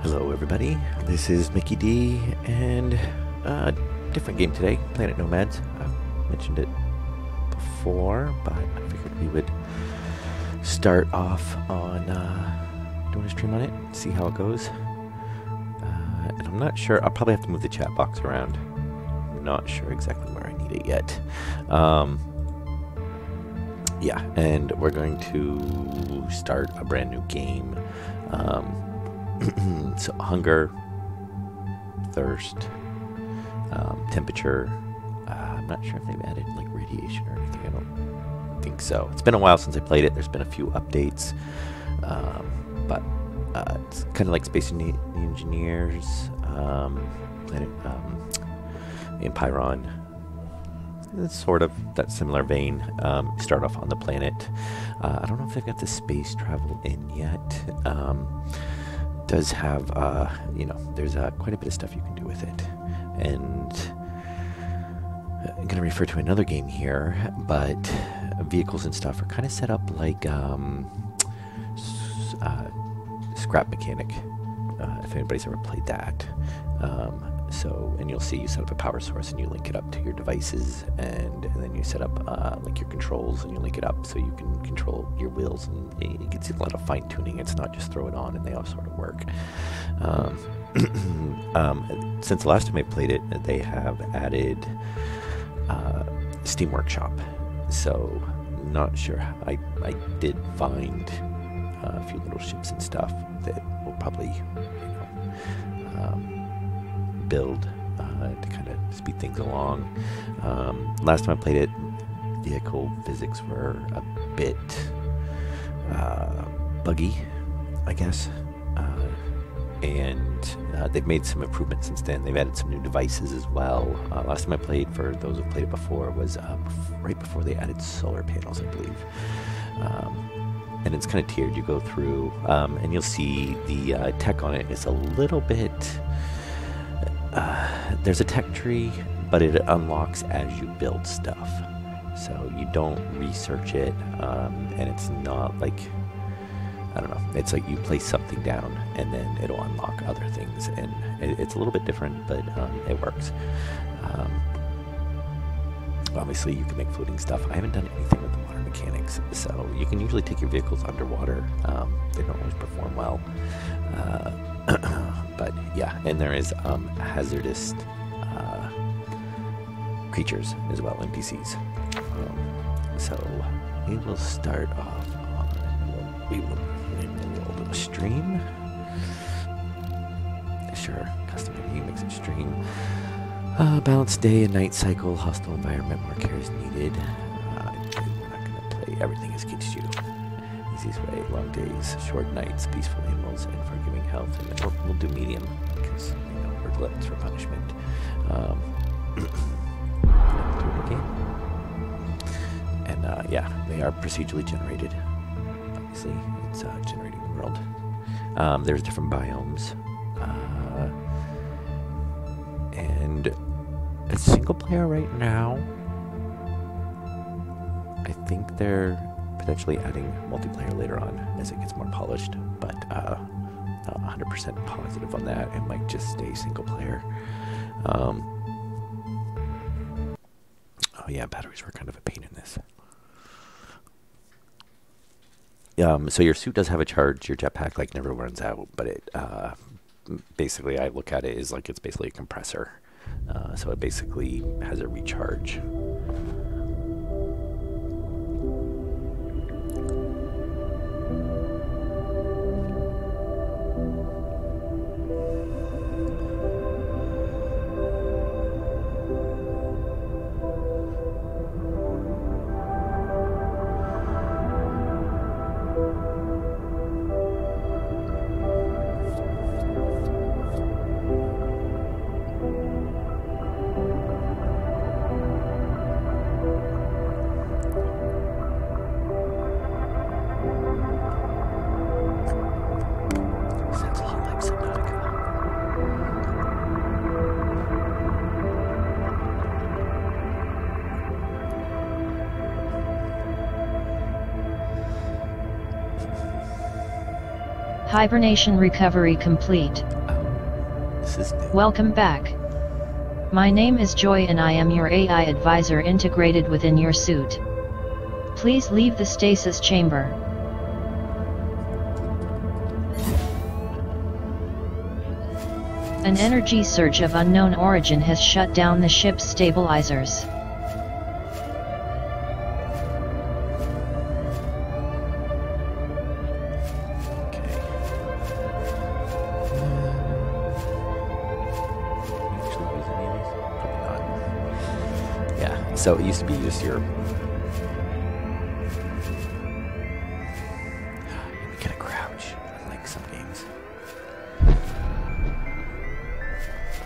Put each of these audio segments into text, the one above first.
Hello everybody, this is Mickey D, and different game today, Planet Nomads. I've mentioned it before, but I figured we would start off on doing a stream on it, see how it goes. And I'm not sure, I'll probably have to move the chat box around. I'm not sure exactly where I need it yet. Yeah, and we're going to start a brand new game. So hunger, thirst, temperature. I'm not sure if they've added like radiation or anything. I don't think so. It's been a while since I played it. There's been a few updates, but it's kind of like Space Engineers, Planet in Pyron. It's sort of that similar vein. You start off on the planet. I don't know if they've got the space travel in yet. Does have, there's quite a bit of stuff you can do with it. And I'm going to refer to another game here, but vehicles and stuff are kind of set up like Scrap Mechanic, if anybody's ever played that. And you'll see you set up a power source and you link it up to your devices, and then you set up like your controls and you link it up so you can control your wheels, and it gets a lot of fine tuning. It's not just throw it on and they all sort of work. Since the last time I played it, they have added Steam Workshop. So not sure how, I did find a few little ships and stuff that will probably build to kind of speed things along. Last time I played it, vehicle physics were a bit buggy, I guess, and they've made some improvements since then. They've added some new devices as well. Last time I played, for those who've played it before, was right before they added solar panels, I believe. And it's kind of tiered. You go through, and you'll see the tech on it is a little bit... there's a tech tree, but it unlocks as you build stuff. So you don't research it, and it's not like, I don't know, it's like you place something down and then it'll unlock other things, and it's a little bit different, but it works. Obviously you can make floating stuff. I haven't done anything with the water mechanics, so you can usually take your vehicles underwater. They don't always perform well. But yeah, and there is hazardous creatures as well, NPCs. So we will start off on, we will enable stream. Sure, custom ID makes it stream. Balanced day and night cycle, hostile environment, more care is needed. We're not going to play everything as kids do. Easiest way, long days, short nights, peaceful animals, and forgiving health. And we'll do medium because we're gluttons for punishment. And yeah, they are procedurally generated. Obviously, it's generating the world. There's different biomes, and a single player right now. I think they're potentially adding multiplayer later on as it gets more polished, but not 100% positive on that. It might just stay single player. Oh yeah, batteries were kind of a pain in this. So your suit does have a charge. Your jetpack like never runs out, but it basically, I look at it as like it's basically a compressor. So it basically has a recharge. Hibernation recovery complete. This is new. Welcome back. My name is Joy and I am your AI advisor integrated within your suit. Please leave the stasis chamber. An energy surge of unknown origin has shut down the ship's stabilizers. So it used to be just your... You can crouch, unlike some games.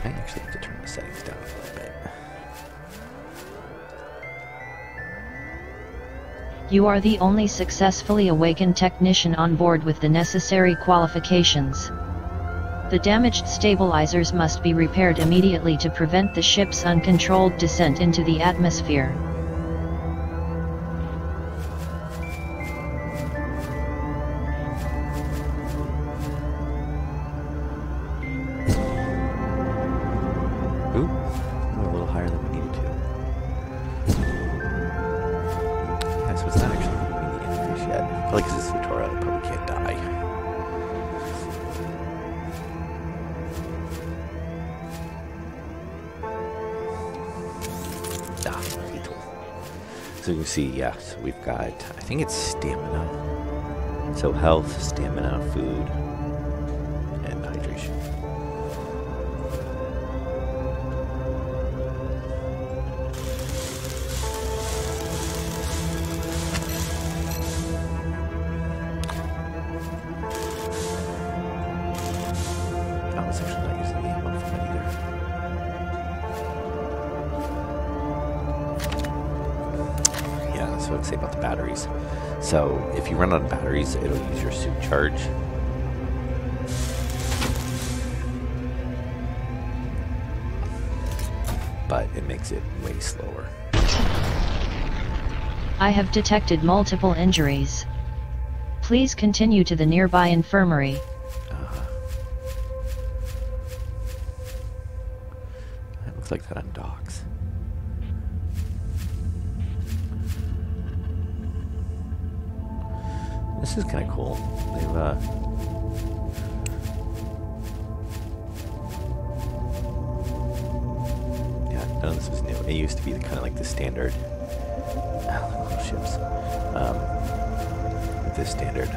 I actually have to turn the settings down a little bit. You are the only successfully awakened technician on board with the necessary qualifications. The damaged stabilizers must be repaired immediately to prevent the ship's uncontrolled descent into the atmosphere. Ooh, we're a little higher than we needed to. Yeah, so it's not actually going to be the interface yet. I feel like this is a tutorial, I probably can't die. So you can see, yeah, so we've got, I think it's stamina. So health, stamina, food, and hydration. I was actually not using the ammo for that either. That's what I say about the batteries. So if you run out of batteries, it'll use your suit charge. But it makes it way slower. I have detected multiple injuries. Please continue to the nearby infirmary. That looks like that undocks. This is kind of cool. They've, yeah, none of this was new. It used to be kind of like the standard, little ships, the standard,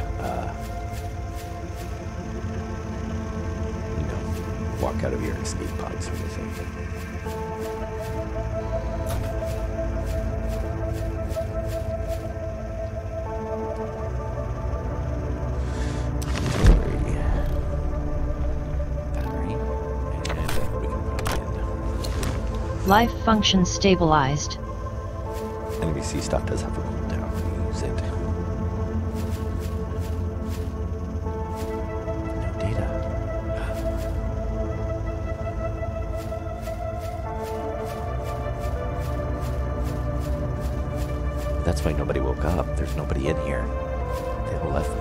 you know, walk out of your escape pod sort of thing. Life function stabilized. NBC stuff does have a cooldown when you use it. No data. That's why nobody woke up. There's nobody in here. They all left me.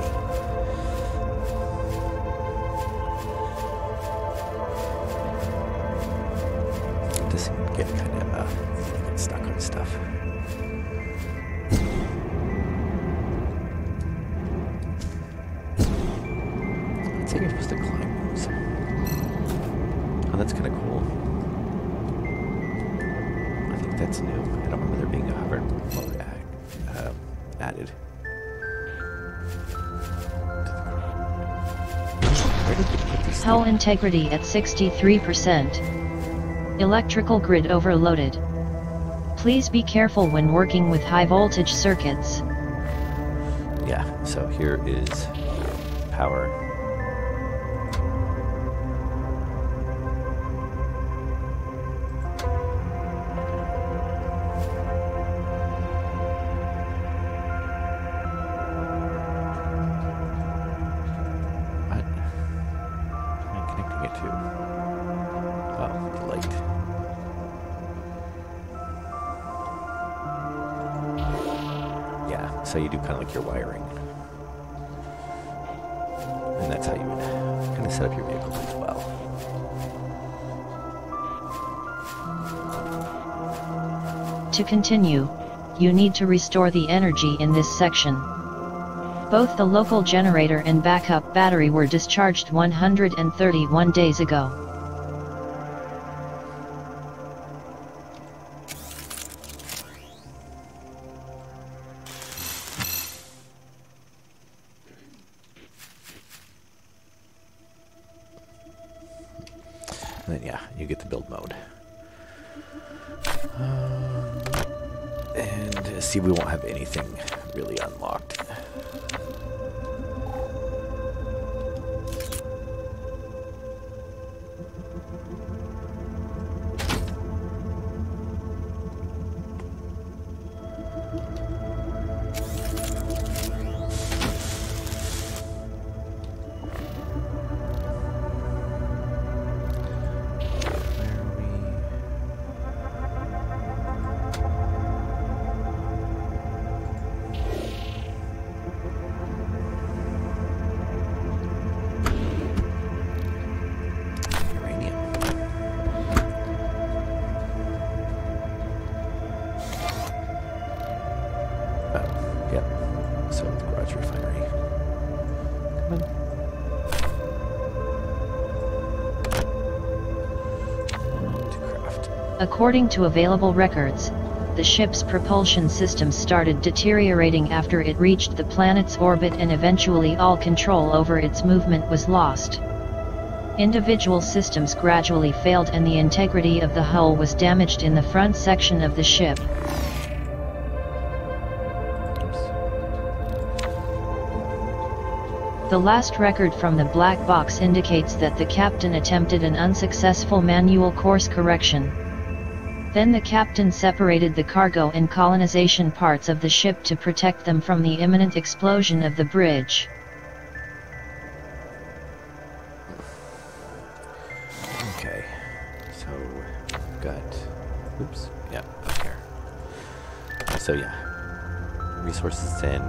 This can get kind of get stuck on stuff. I'd say you're supposed to climb those. Oh, that's kind of cool. I think that's new. I don't remember there being a hover mode added. Where did they put these Hull things? integrity at 63%. Electrical grid overloaded. Please be careful when working with high voltage circuits. Yeah, so here is power. What? What am I connecting it to? Oh, the light. Yeah, so you do kind of like your wiring. And that's that's how you would kind of set up your vehicles as well. To continue, you need to restore the energy in this section. Both the local generator and backup battery were discharged 131 days ago. And then yeah, you get the build mode. And see, we won't have anything really unlocked. According to available records, the ship's propulsion system started deteriorating after it reached the planet's orbit, and eventually all control over its movement was lost. Individual systems gradually failed and the integrity of the hull was damaged in the front section of the ship. The last record from the black box indicates that the captain attempted an unsuccessful manual course correction. Then the captain separated the cargo and colonization parts of the ship to protect them from the imminent explosion of the bridge. Okay, so got, oops, yeah, up here. So yeah, resources in.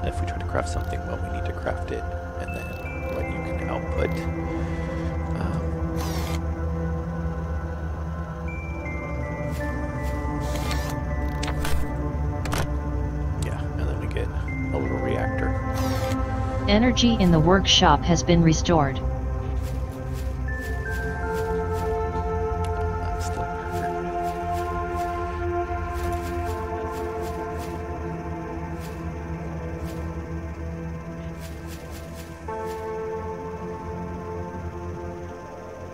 If we try to craft something, well, we need to craft it, and then what you can output. A little reactor. Energy in the workshop has been restored.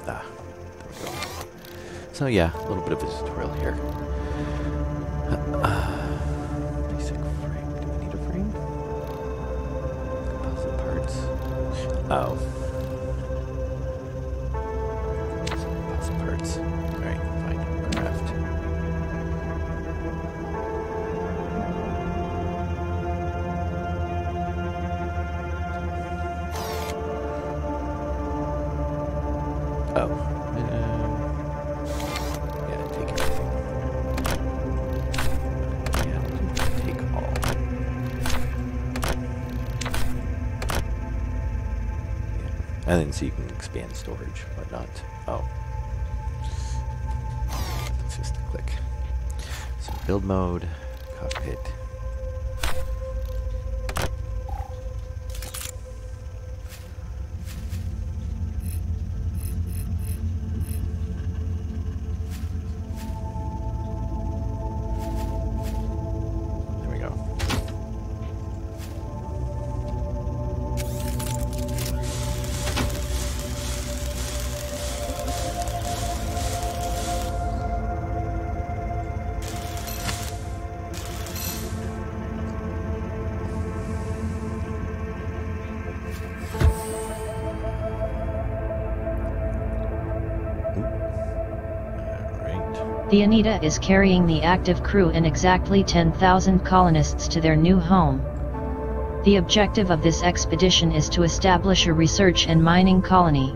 There we go. So yeah, a little bit of a tutorial here. Oh. Some parts. Alright, fine. Craft. Oh. Yeah, take everything. Yeah, take all. And then so you can expand storage, whatnot. Oh. It's just a click. So build mode, cockpit. There we go. The Anita is carrying the active crew and exactly 10,000 colonists to their new home. The objective of this expedition is to establish a research and mining colony.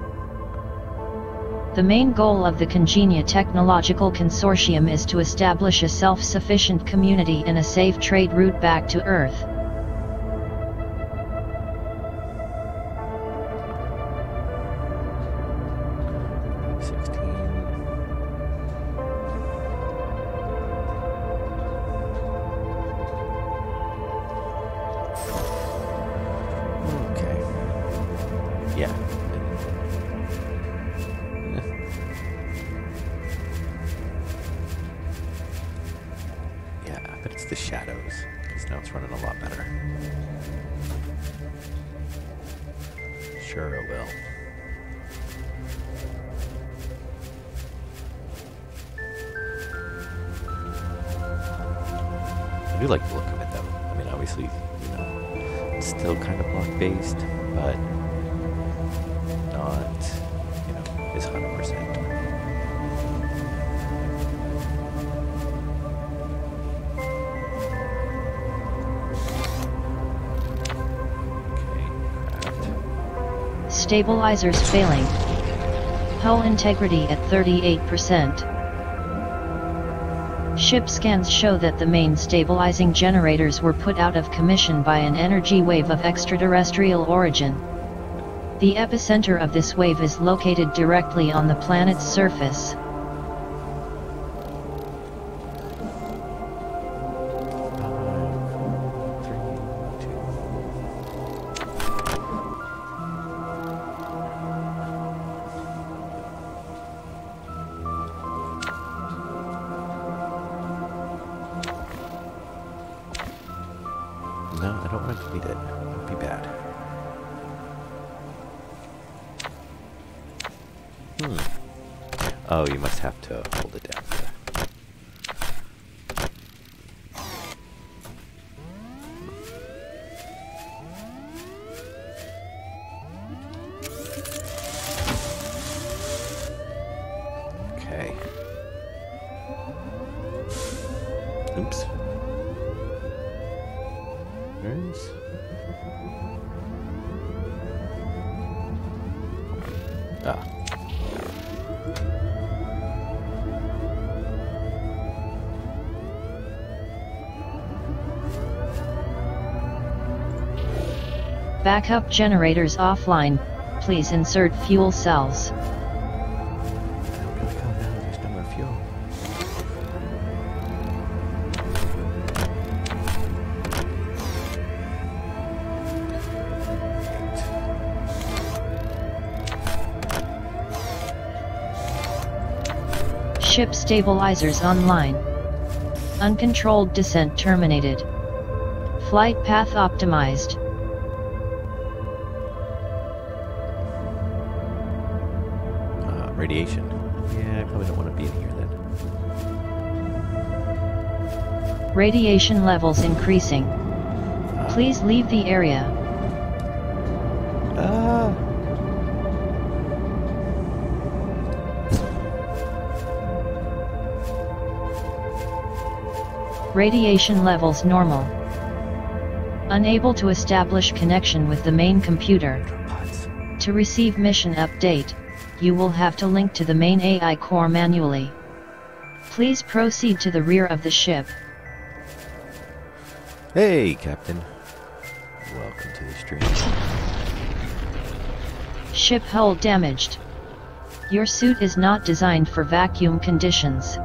The main goal of the Congenia Technological Consortium is to establish a self-sufficient community and a safe trade route back to Earth. Sure it will. I do like the look of it, though. I mean, obviously, you know, it's still kind of block-based, but not, you know, it's 100%. Stabilizers failing. Hull integrity at 38%. Ship scans show that the main stabilizing generators were put out of commission by an energy wave of extraterrestrial origin. The epicenter of this wave is located directly on the planet's surface. No, I don't want to delete it. It would be bad. Oh, you must have to hold it down there. Okay. Oops. Nice. Ah. Backup generators offline. Please insert fuel cells. There's no more fuel. Ship stabilizers online. Uncontrolled descent terminated. Flight path optimized. Radiation. Yeah, I probably don't want to be in here then. Radiation levels increasing. Please leave the area. Radiation levels normal. Unable to establish connection with the main computer. To receive mission update, you will have to link to the main AI core manually. Please proceed to the rear of the ship. Hey, Captain. Welcome to the stream. Ship hull damaged. Your suit is not designed for vacuum conditions.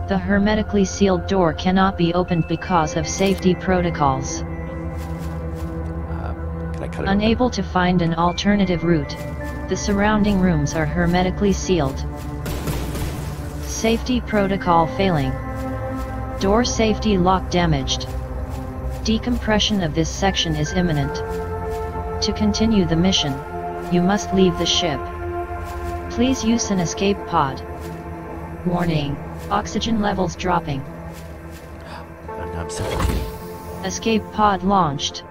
The hermetically sealed door cannot be opened because of safety protocols. Can I cut it Unable to find an alternative route. The surrounding rooms are hermetically sealed. Safety protocol failing. Door safety lock damaged. Decompression of this section is imminent. To continue the mission, you must leave the ship. Please use an escape pod. Warning, oxygen levels dropping. I'm suffocating. Escape pod launched.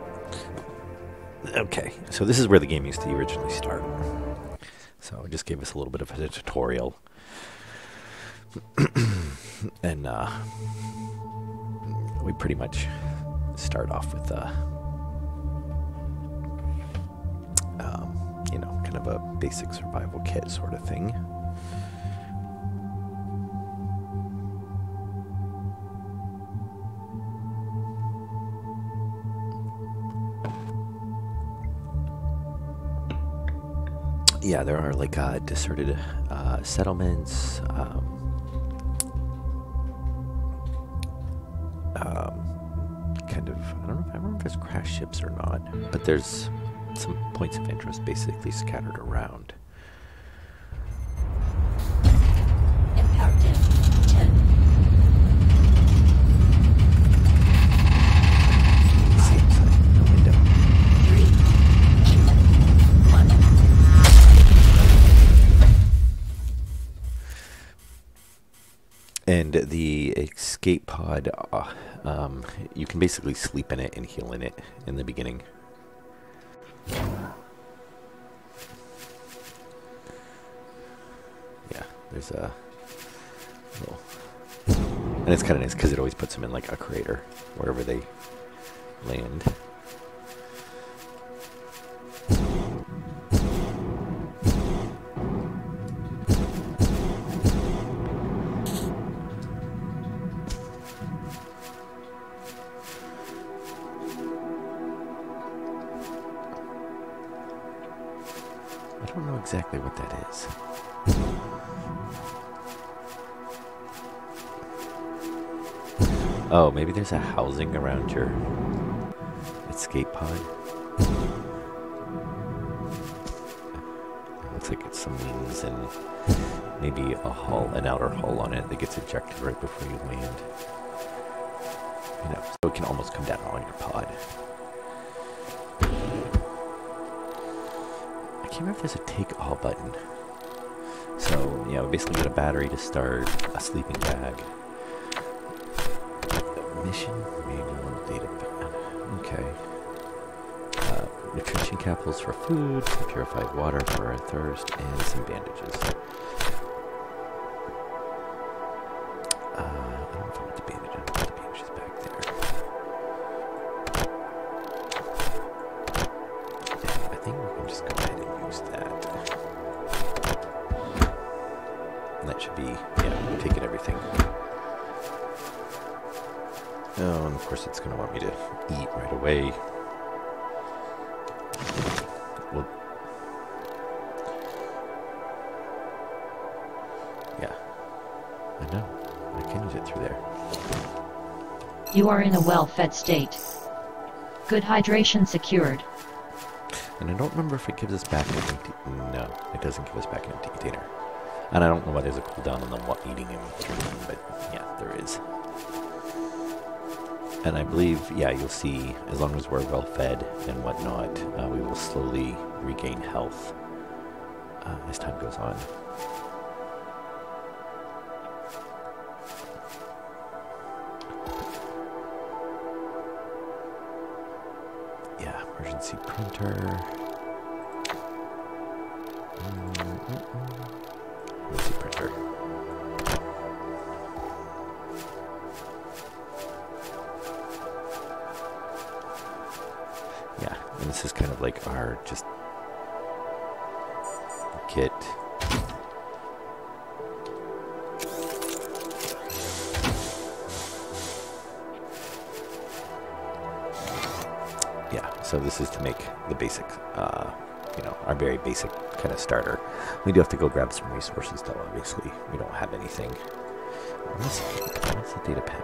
Okay, so this is where the game used to originally start. So it just gave us a little bit of a tutorial. And we pretty much start off with you know, kind of a basic survival kit sort of thing. Yeah, there are like deserted settlements, kind of, I don't know if there's crash ships or not, but there's some points of interest basically scattered around. Imperative 10. See inside the window. 3, 2, 1. And the escape pod, you can basically sleep in it and heal in it in the beginning. Yeah, there's a little... And it's kind of nice because it always puts them in like a crater wherever they land. I don't know exactly what that is. Oh, maybe there's a housing around your escape pod. It looks like it's some wings and maybe a hull, an outer hull on it that gets ejected right before you land. You know, so it can almost come down on your pod. I can't remember if there's a take all button. So, yeah, we basically get a battery to start, a sleeping bag. Mission manual data pad. Okay. Nutrition capsules for food, some purified water for our thirst, and some bandages. I don't know if I want the bandage. I don't want the bandages back there. Yeah, I think we can just go ahead and use that. And that should be, yeah, we're taking everything. Oh, and of course it's going to want me to eat right away. Well, yeah, I know. I can use it through there. You are in a well-fed state. Good hydration secured. And I don't remember if it gives us back an empty... No, it doesn't give us back an empty container. And I don't know why there's a cooldown on them eating and drinking, but yeah, there is. And I believe, yeah, you'll see, as long as we're well fed and whatnot, we will slowly regain health as time goes on. Yeah, emergency printer. Emergency printer. Yeah, and this is kind of like our just kit. Yeah, so this is to make the basic, you know, our very basic kind of starter. We do have to go grab some resources though, obviously. We don't have anything. What's the data pad?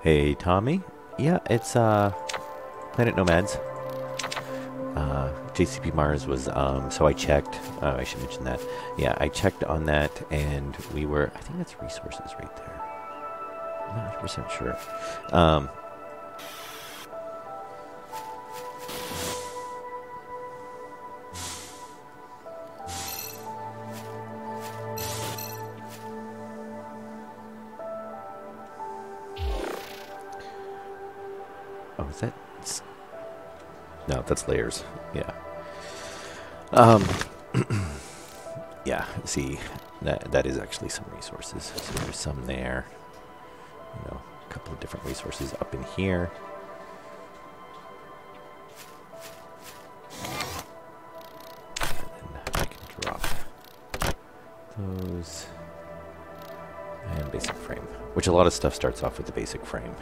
Hey, Tommy. Yeah, it's Planet Nomads. JCP Mars was, so I checked. I should mention that. Yeah, I checked on that, and we were, I think that's resources right there. I'm not 100% sure. Oh, is that... No, that's layers. Yeah. Yeah, see, that is actually some resources. So there's some there. You know, a couple of different resources up in here. And then I can drop those. And basic frame. Which a lot of stuff starts off with the basic frame.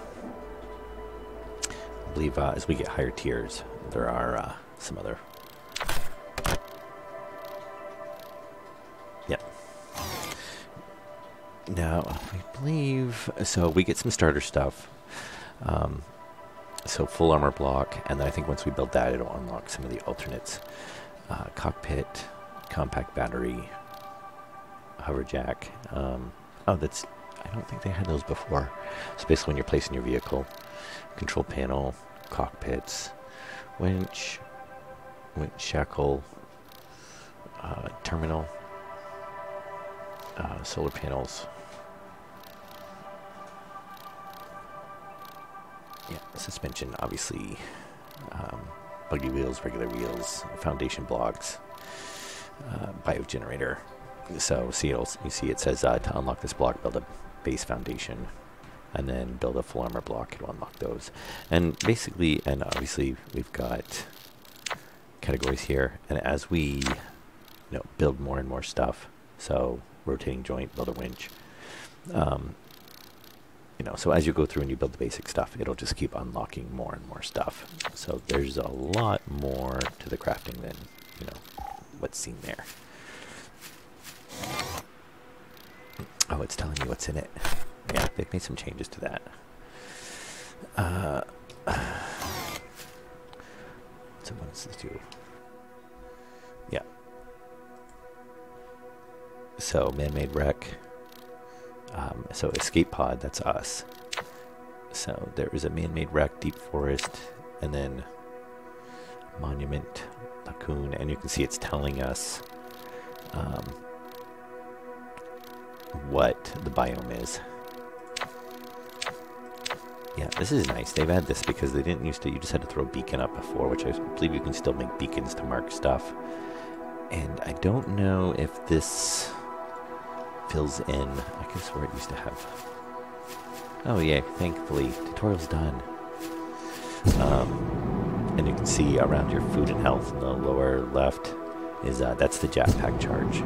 I believe as we get higher tiers, there are some other... Yep. Now, I believe... So we get some starter stuff. So full armor block, and then I think once we build that, it'll unlock some of the alternates. Cockpit, compact battery, hoverjack. Oh, that's, I don't think they had those before. So basically when you're placing your vehicle, control panel, cockpits, winch shackle, terminal, solar panels. Yeah, suspension, obviously, buggy wheels, regular wheels, foundation blocks, biogenerator. So you see it says to unlock this block, build a base foundation, and then build a full armor block to unlock those. And basically, and obviously, we've got categories here. And as we build more and more stuff, so rotating joint, build a winch, so as you go through and you build the basic stuff, it'll just keep unlocking more and more stuff. So there's a lot more to the crafting than what's seen there. Oh, it's telling me what's in it. Yeah, they've made some changes to that. So what does this do? Yeah. So man-made wreck. So escape pod, that's us. So there is a man-made wreck, deep forest, and then monument, lagoon, and you can see it's telling us what the biome is. Yeah, this is nice. They've had this because they didn't used to. You just had to throw a beacon up before, which I believe you can still make beacons to mark stuff. And I don't know if this fills in. I guess where it used to have. Oh yeah, thankfully tutorial's done. And you can see around your food and health in the lower left is that's the jetpack charge.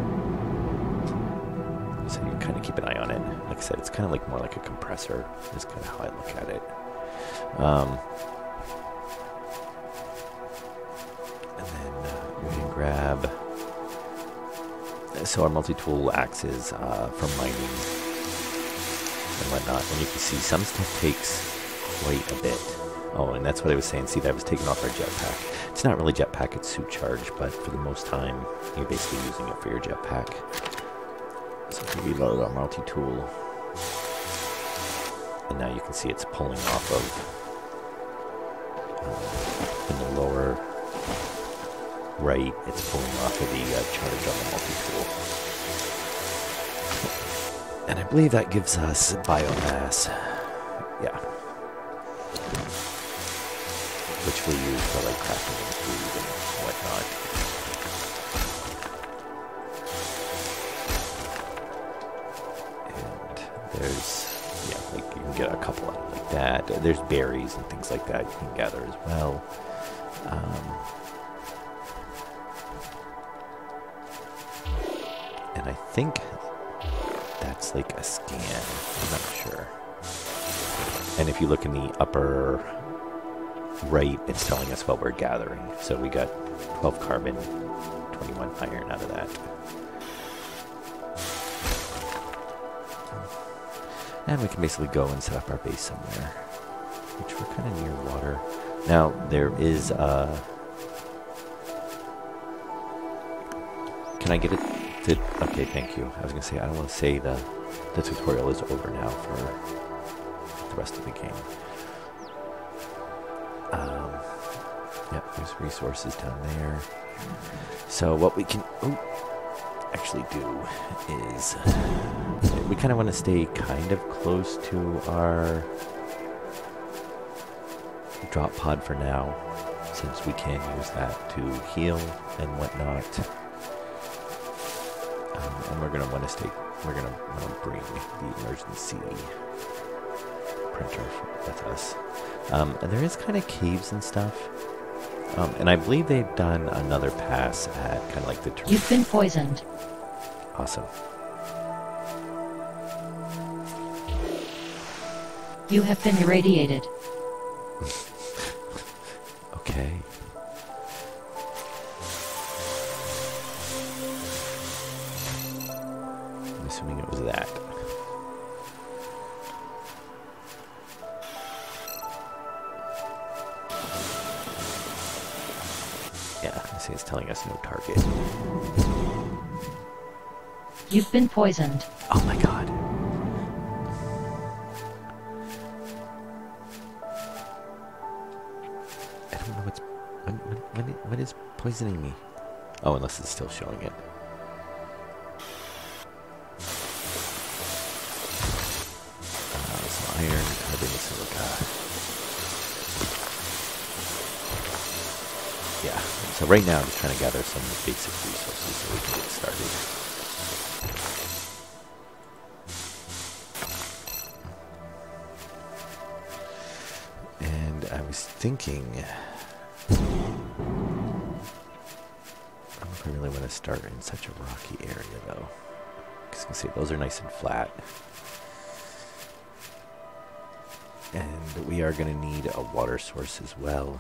So you kind of keep an eye on it. Like I said, it's kind of like more like a compressor. Is kind of how I look at it. And then we can grab. So our multi-tool axes for mining and whatnot. And you can see some stuff takes quite a bit. Oh, and that's what I was saying. See, that was taken off our jetpack. It's not really jetpack, it's suit charge, but for the most time, you're basically using it for your jetpack. So if we reload our multi-tool, and now you can see it's pulling off of, in the lower right, it's pulling off of the charge on the multi-tool. And I believe that gives us biomass. Yeah. Which we'll use for like crafting and food and whatnot. And there's, yeah, like you can get a couple out like that. There's berries and things like that you can gather as well. And I think that's like a scan. I'm not sure. And if you look in the upper right, it's telling us what we're gathering. So we got 12 carbon, 21 iron out of that. And we can basically go and set up our base somewhere, which we're kind of near water. Now, there is can I get it to, okay, thank you. I was going to say, I don't want to say the tutorial is over now for the rest of the game. Yep, there's resources down there. So what we can actually do is we kind of want to stay kind of close to our drop pod for now, since we can use that to heal and whatnot. And we're gonna want to bring the emergency printer with us. And there is kind of caves and stuff. And I believe they've done another pass at kind of like the... You've been poisoned. Awesome. You have been irradiated. Okay. I'm assuming it was that. Yeah, I see it's telling us no target. You've been poisoned. Oh my god. I don't know what's... What is poisoning me? Oh, unless it's still showing it. Some iron, carbon, silica. Yeah, so right now I'm just trying to gather some basic resources so we can get started. And I was thinking, I don't know if I really want to start in such a rocky area though. Because you can see those are nice and flat. And we are going to need a water source as well.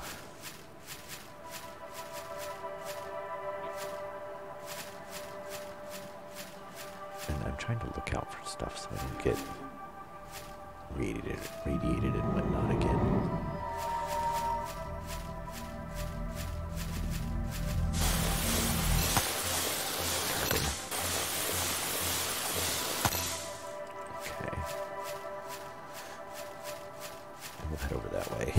And I'm trying to look out for stuff so I don't get radiated and whatnot again. Okay. And we'll head over that way.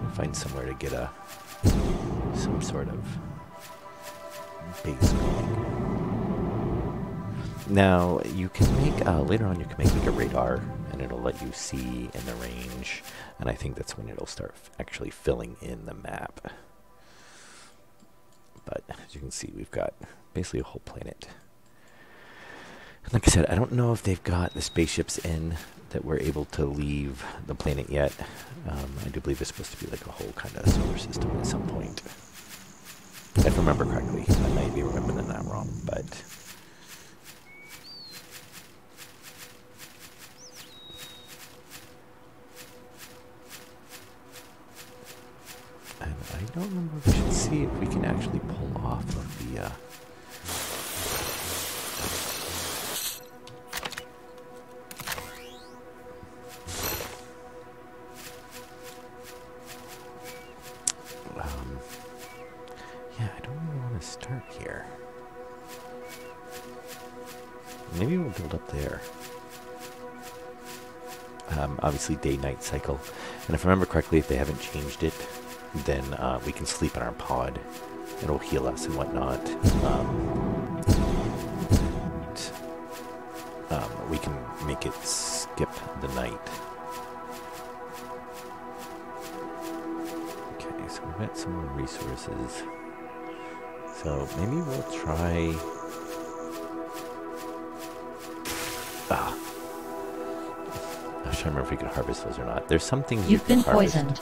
We'll find somewhere to get some sort of base going. Now, you can make, later on you can make like a radar, and it'll let you see in the range, and I think that's when it'll start actually filling in the map. But, as you can see, we've got basically a whole planet. And like I said, I don't know if they've got the spaceships in that we're able to leave the planet yet. I do believe it's supposed to be like a whole kind of solar system at some point. If I remember correctly. I may be remembering that wrong, but... And I don't remember if we should see if we can actually pull off of the, yeah, I don't really want to start here. Maybe we'll build up there. Obviously day-night cycle. And if I remember correctly, if they haven't changed it, then we can sleep in our pod. It'll heal us and whatnot. We can make it skip the night. Okay, so we've got some more resources. So maybe we'll try... I was trying to remember if we could harvest those or not. There's some things You've been poisoned.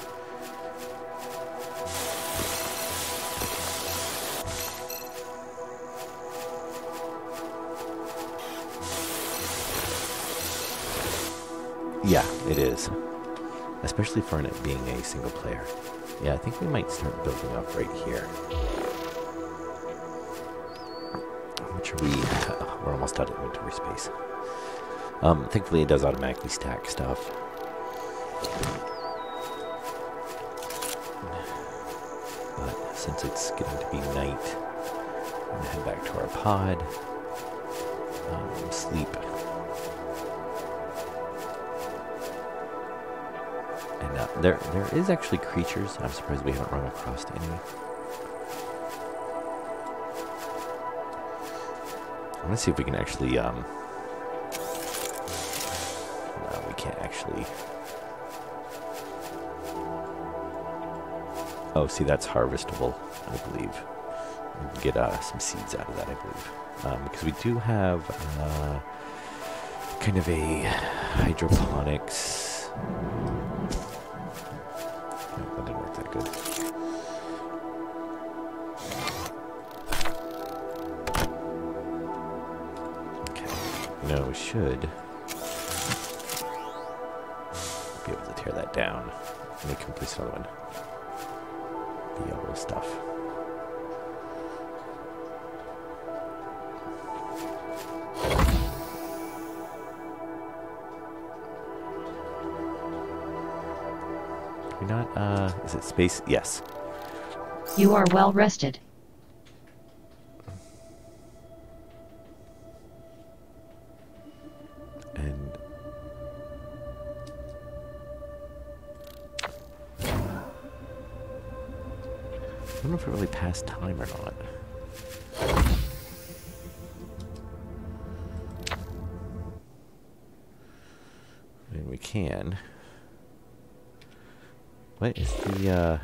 Yeah, it is. Especially for it being a single player. Yeah, I think we might start building up right here. Which we're almost out of inventory space. Thankfully it does automatically stack stuff. But since it's getting to be night, I'm going to head back to our pod. Sleep. And there is actually creatures. I'm surprised we haven't run across any. I want to see if we can actually, no, we can't actually. Oh, see, that's harvestable, I believe. We can get some seeds out of that, I believe. Because we do have kind of a hydroponics. Oh, that didn't work that good. Okay, no, we should be able to tear that down. And we can place another one. The yellow stuff. Can we not, is it space? Yes. You are well rested. don't know if it really passed time or not. I mean, we can. What is the,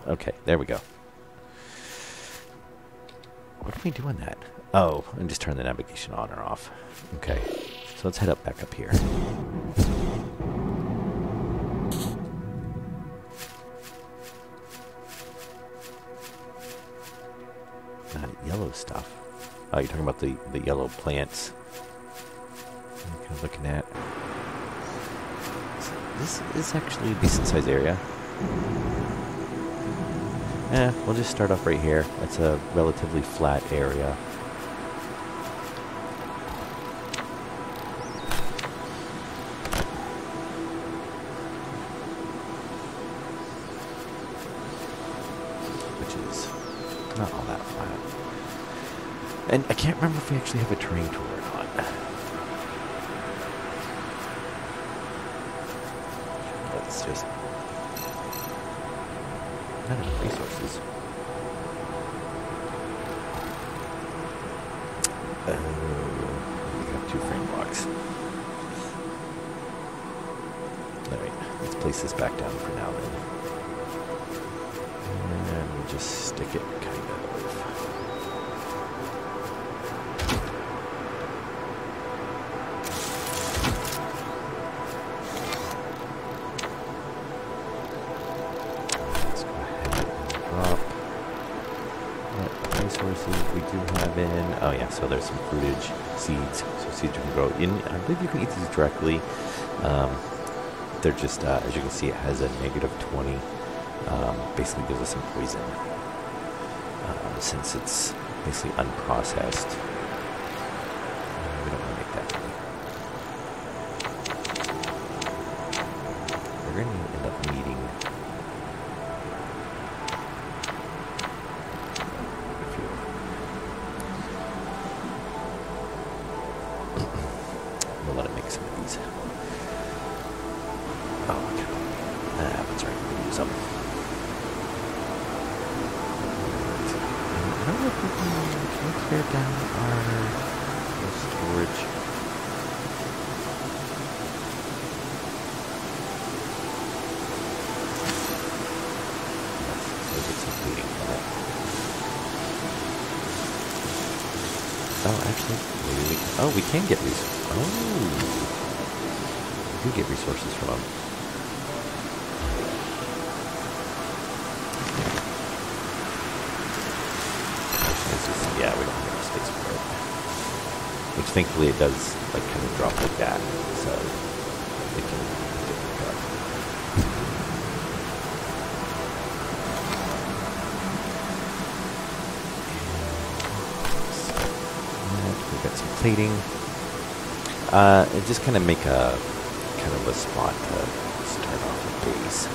Okay, there we go. What do we do on that? Oh, and just turn the navigation on or off. Okay, so let's head up back up here. Not yellow stuff. Oh, you're talking about the yellow plants. I'm kind of looking at. This is actually a decent sized area. We'll just start off right here. It's a relatively flat area. Which is not all that flat. And I can't remember if we actually have a terrain tool or not. Let's just... not enough resources. We have 2 frame blocks. Alright, let's place this back down for now then. And we'll just stick it kind of. We do have in, oh yeah, so there's some fruitage seeds, so seeds you can grow in. I believe you can eat these directly. They're just, as you can see, it has a -20. Basically gives us some poison, since it's basically unprocessed. We don't want to make that many. We're going to end up needing tear down our storage. Let's get some feeding from it. Oh, actually, maybe we can. Oh, we can get resources. Oh, we do get resources from them. Yeah, we don't have enough space for it. Which thankfully it does like kind of drop like that, so it can get back up. We've got some plating. And just kind of make a kind of a spot to start off a base.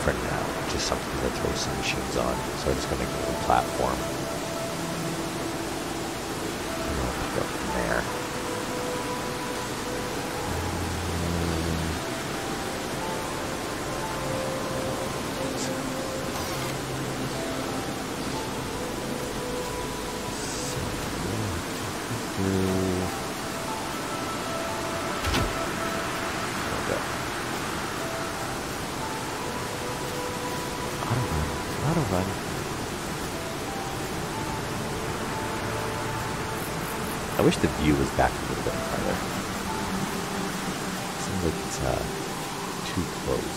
For now, just something to throw some machines on. So I'm just going to make a platform. And I'll pick up from there. Run. I wish the view was back a little bit farther. Seems like it's too close.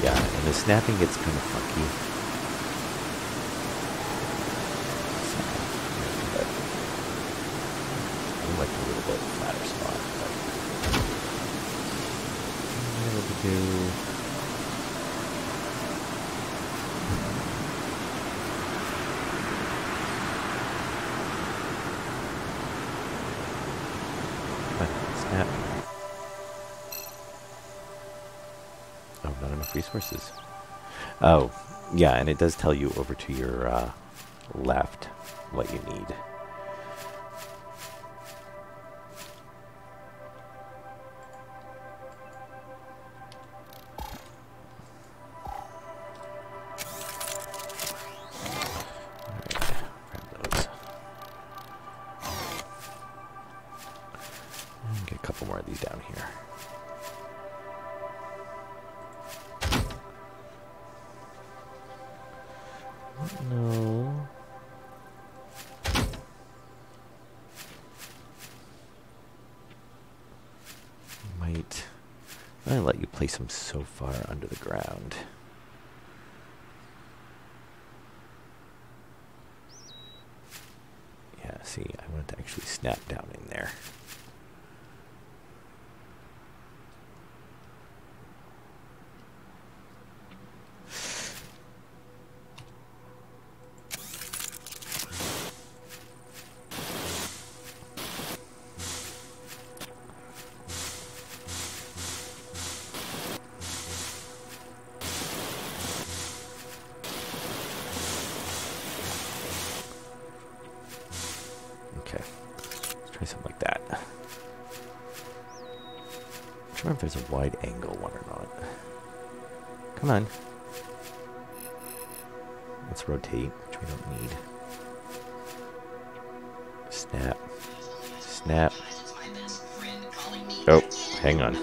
Yeah, and the snapping gets kind of funky. So, I like a little bit flatter spot. But what do? resources. Oh, yeah, and it does tell you over to your left what you need. Get a couple more of these down here. No. Might let you place them so far under the ground. Yeah, see, I want it to actually snap down in there. Okay, let's try something like that. I'm not sure if there's a wide angle one or not. Come on. Let's rotate, which we don't need. Snap. Snap. Oh, hang on.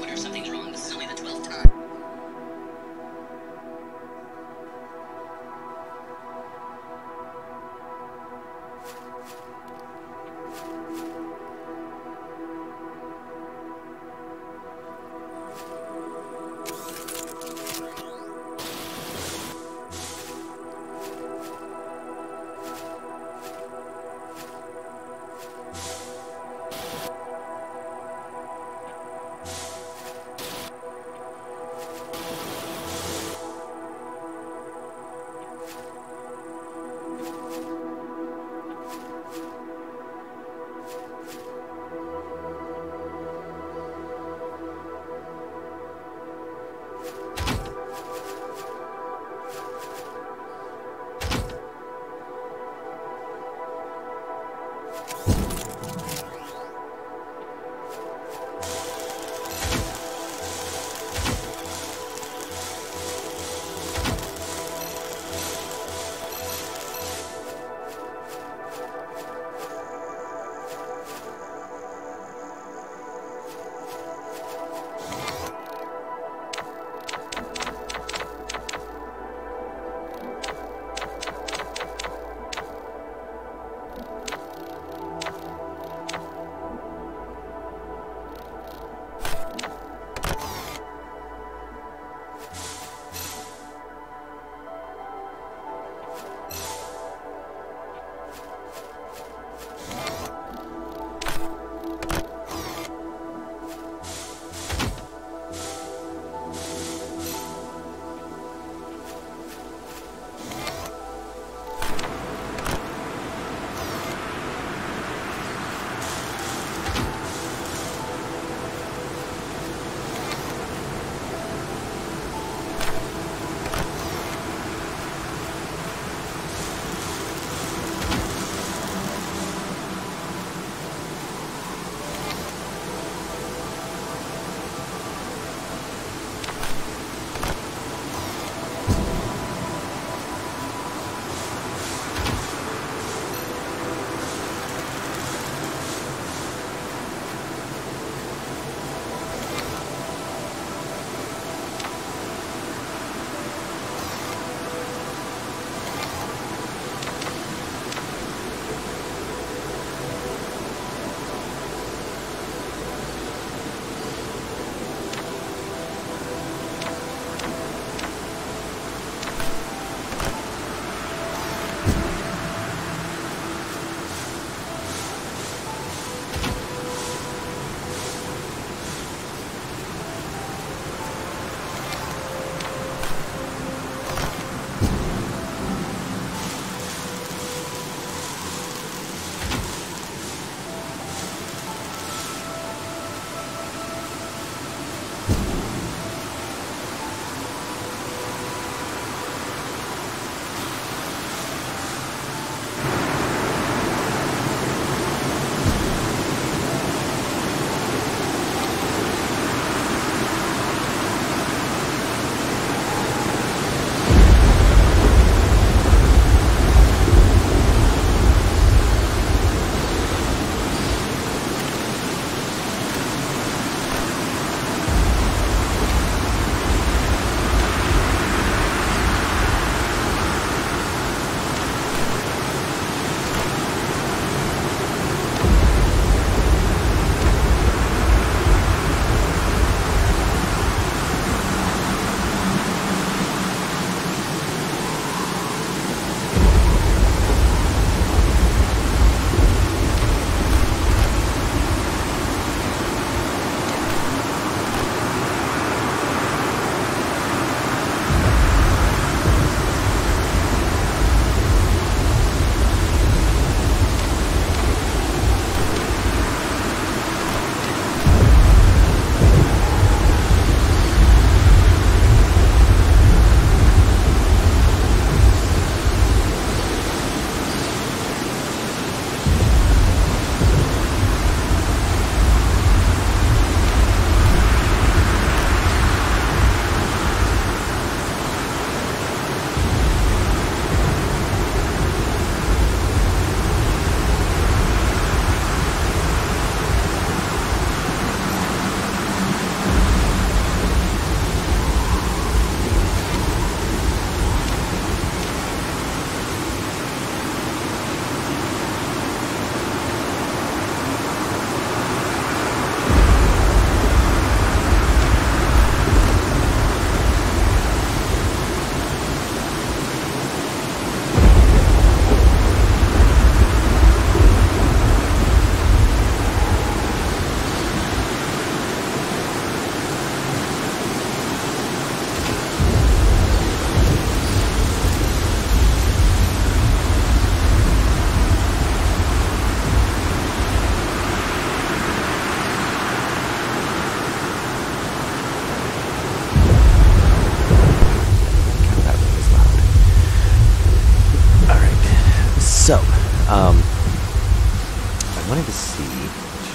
to C, which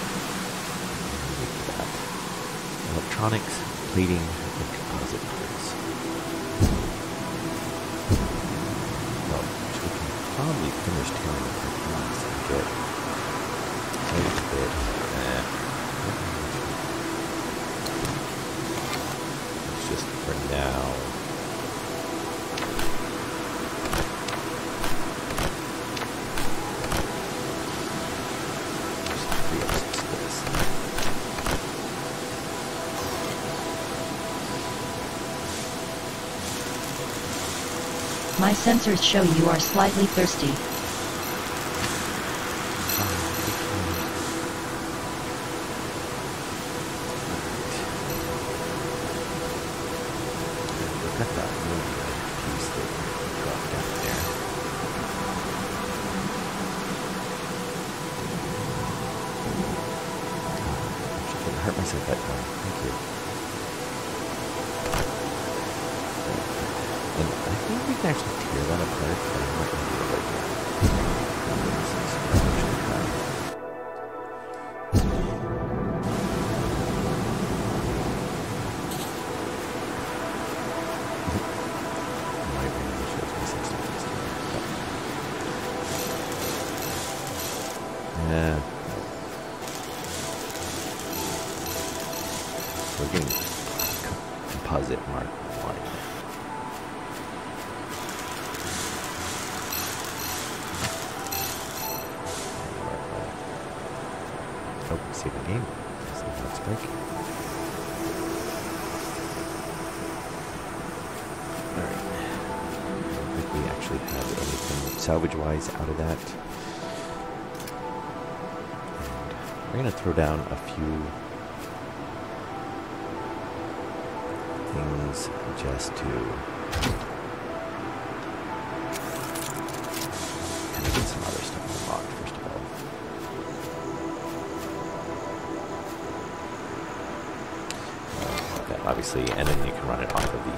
that. Electronics, plating, and composite parts. Well, we can probably finish tearing apart these and get quite a bit. It's just for now. My sensors show you are slightly thirsty. Hurt myself that time. Thank you. And I think we can actually tear that apart, but I'm not going to do it right now. This is what I'm actually trying. My brain shows me some stuff. Yeah. We're getting composite mark 1. Oh, save the game. See if that's breaking. Alright. I don't think we actually have anything salvage-wise out of that. And we're going to throw down a few things just to kind of get some other stuff unlocked first of all. Okay, obviously, and then you can run it off of the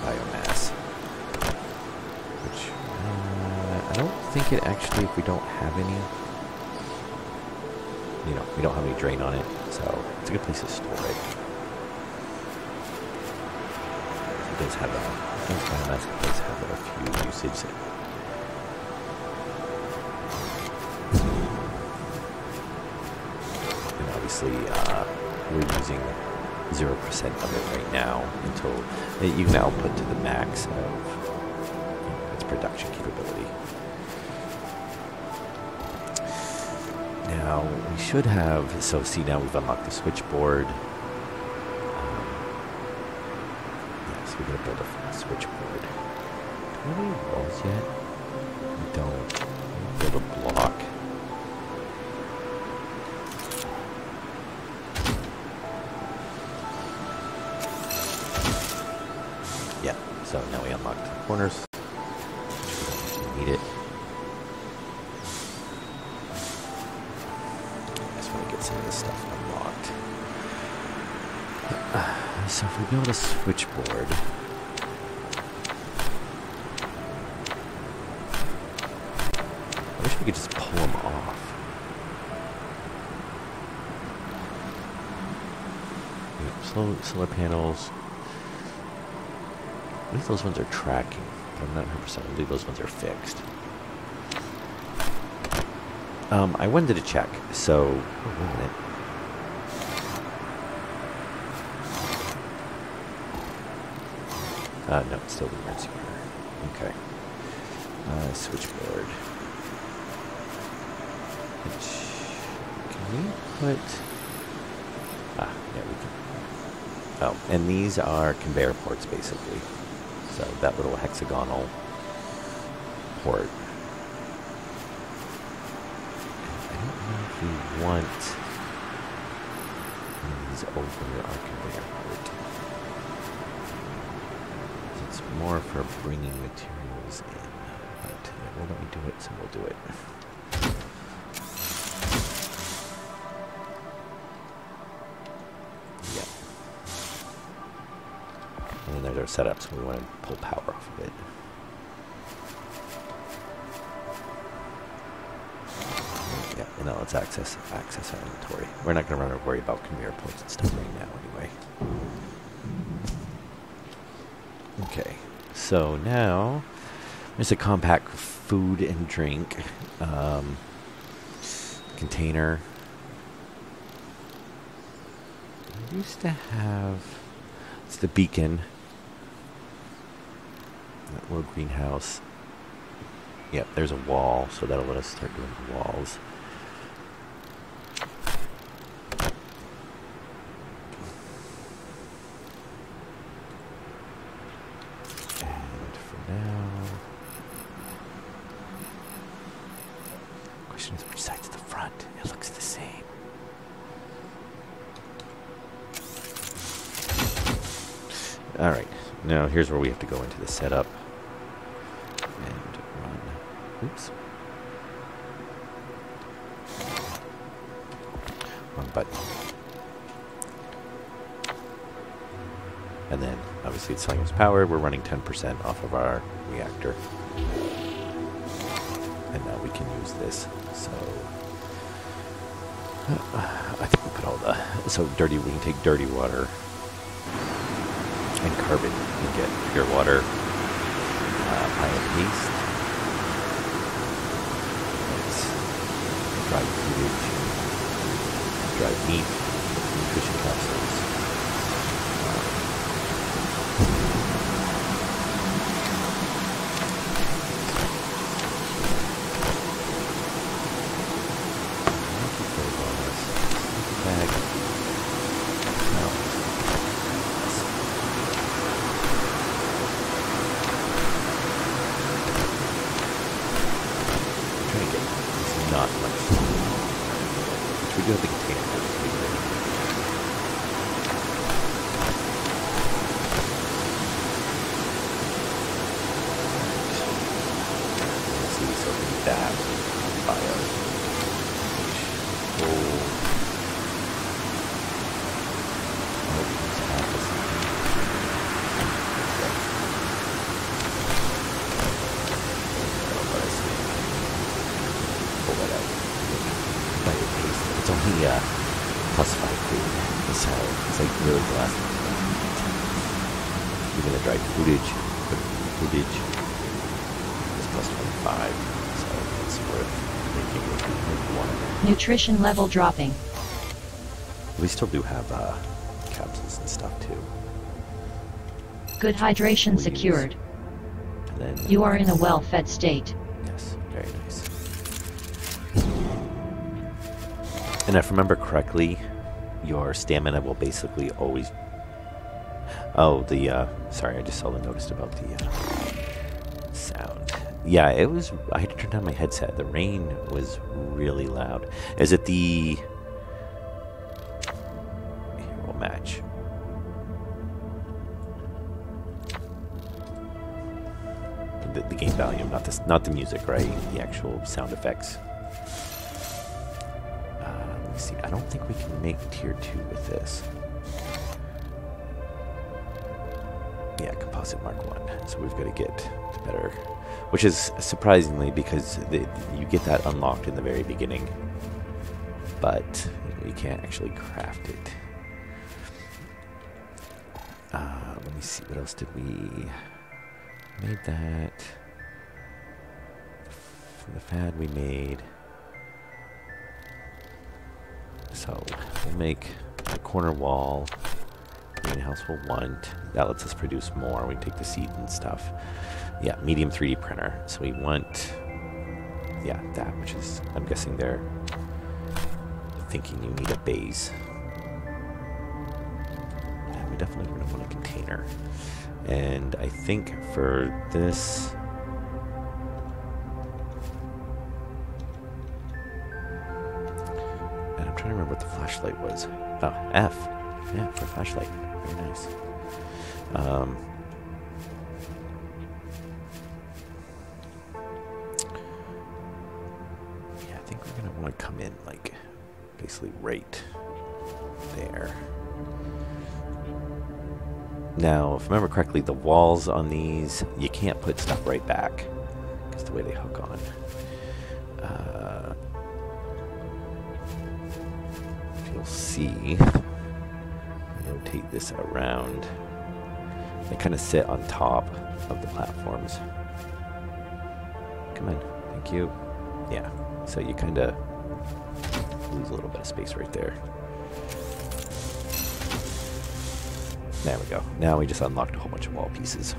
biomass, which I don't think it actually, if we don't have any, you know, we don't have any drain on it, so it's a good place to store it. It does have biomass does have a few usages. And obviously, we're using 0% of it right now until you can output to the max of its production capability. Now we should have. So see, now we've unlocked the switchboard. We're going to build a switchboard. Do we have any walls yet? We don't. We'll build a block. Yeah, so now we unlocked the corners. Which we don't actually need it. I just want to get some of this stuff unlocked. So if we build a switchboard, I wish we could just pull them off. Solar panels. I believe those ones are tracking, but I'm not 100%. I believe those ones are fixed. I wanted to check, so wait a minute. No, it's still the emergency burner. Okay. Switchboard. Can we put... yeah, we can. Oh, and these are conveyor ports, basically. So that little hexagonal port. I don't know if we want these over our conveyor port. It's more for bringing materials in, but yeah, we'll let me do it, so we'll do it. Yep. And then there's our setup, so we want to pull power off of it. Yep. And now let's access our inventory. We're not going to worry about conveyor points and stuff right now anyway. Okay, so now there's a compact food and drink container. I used to have, it's the beacon, that little greenhouse. Yep, there's a wall, so that'll let us start doing the walls. And for now, question is which side's the front? It looks the same. Alright, now here's where we have to go into the setup and run. Oops. Wrong button. And then, obviously, it's telling us power. We're running 10% off of our reactor. And now we can use this. So, I think we put all the... So, dirty, we can take dirty water and carbon and get pure water, pile of paste, dried footage, dried meat, nutrition capsules. Plus 5 food, so it's like really the last thing. Even the dried footage is plus 25, so it's worth making one. Nutrition level dropping. We still do have capsules and stuff too. Good hydration secured. And then you are in a well-fed state. Yes, very nice. And if I remember correctly, your stamina will basically always... Oh, the... sorry, I just saw the notice about the sound. Yeah, it was... I had to turn down my headset. The rain was really loud. Is it the... Here, we'll match. The game volume, not the music, right? The actual sound effects. See, I don't think we can make tier 2 with this. Yeah, composite mark 1. So we've got to get to better, which is surprisingly because you get that unlocked in the very beginning, but you can't actually craft it. Let me see, what else did we... Made that. From the fad we made. So we'll make a corner wall. Greenhouse we'll want. That lets us produce more. We can take the seed and stuff. Yeah, medium 3D printer. So we want, yeah, that, which is, I'm guessing they're thinking you need a base. Yeah, we definitely going to want a container. And I think for this... I'm trying to remember what the flashlight was. Oh, F. Yeah, for flashlight. Very nice. Yeah, I think we're going to want to come in, like, basically right there. Now, if I remember correctly, the walls on these, you can't put stuff right back. Because the way they hook on. you'll see, rotate this around. They kind of sit on top of the platforms. Come on, thank you. Yeah, so you kind of lose a little bit of space right there. There we go. Now we just unlocked a whole bunch of wall pieces.